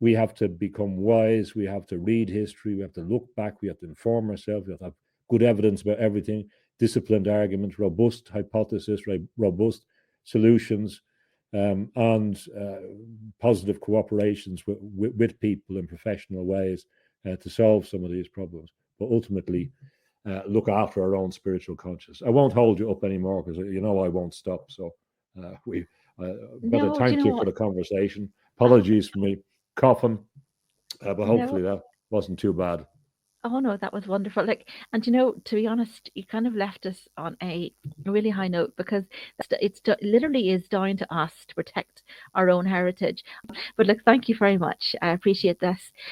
B: We have to become wise. We have to read history. We have to look back. We have to inform ourselves. We have to have good evidence about everything, disciplined arguments, robust hypothesis, robust solutions. and positive cooperations with people in professional ways to solve some of these problems, but ultimately look after our own spiritual conscience. I won't hold you up anymore because I won't stop. So
A: No,
B: thank you for the conversation. Apologies for me coughing, but hopefully that wasn't too bad.
A: Oh no, that was wonderful. And to be honest, you kind of left us on a really high note, because it literally is down to us to protect our own heritage. But look, thank you very much. I appreciate this.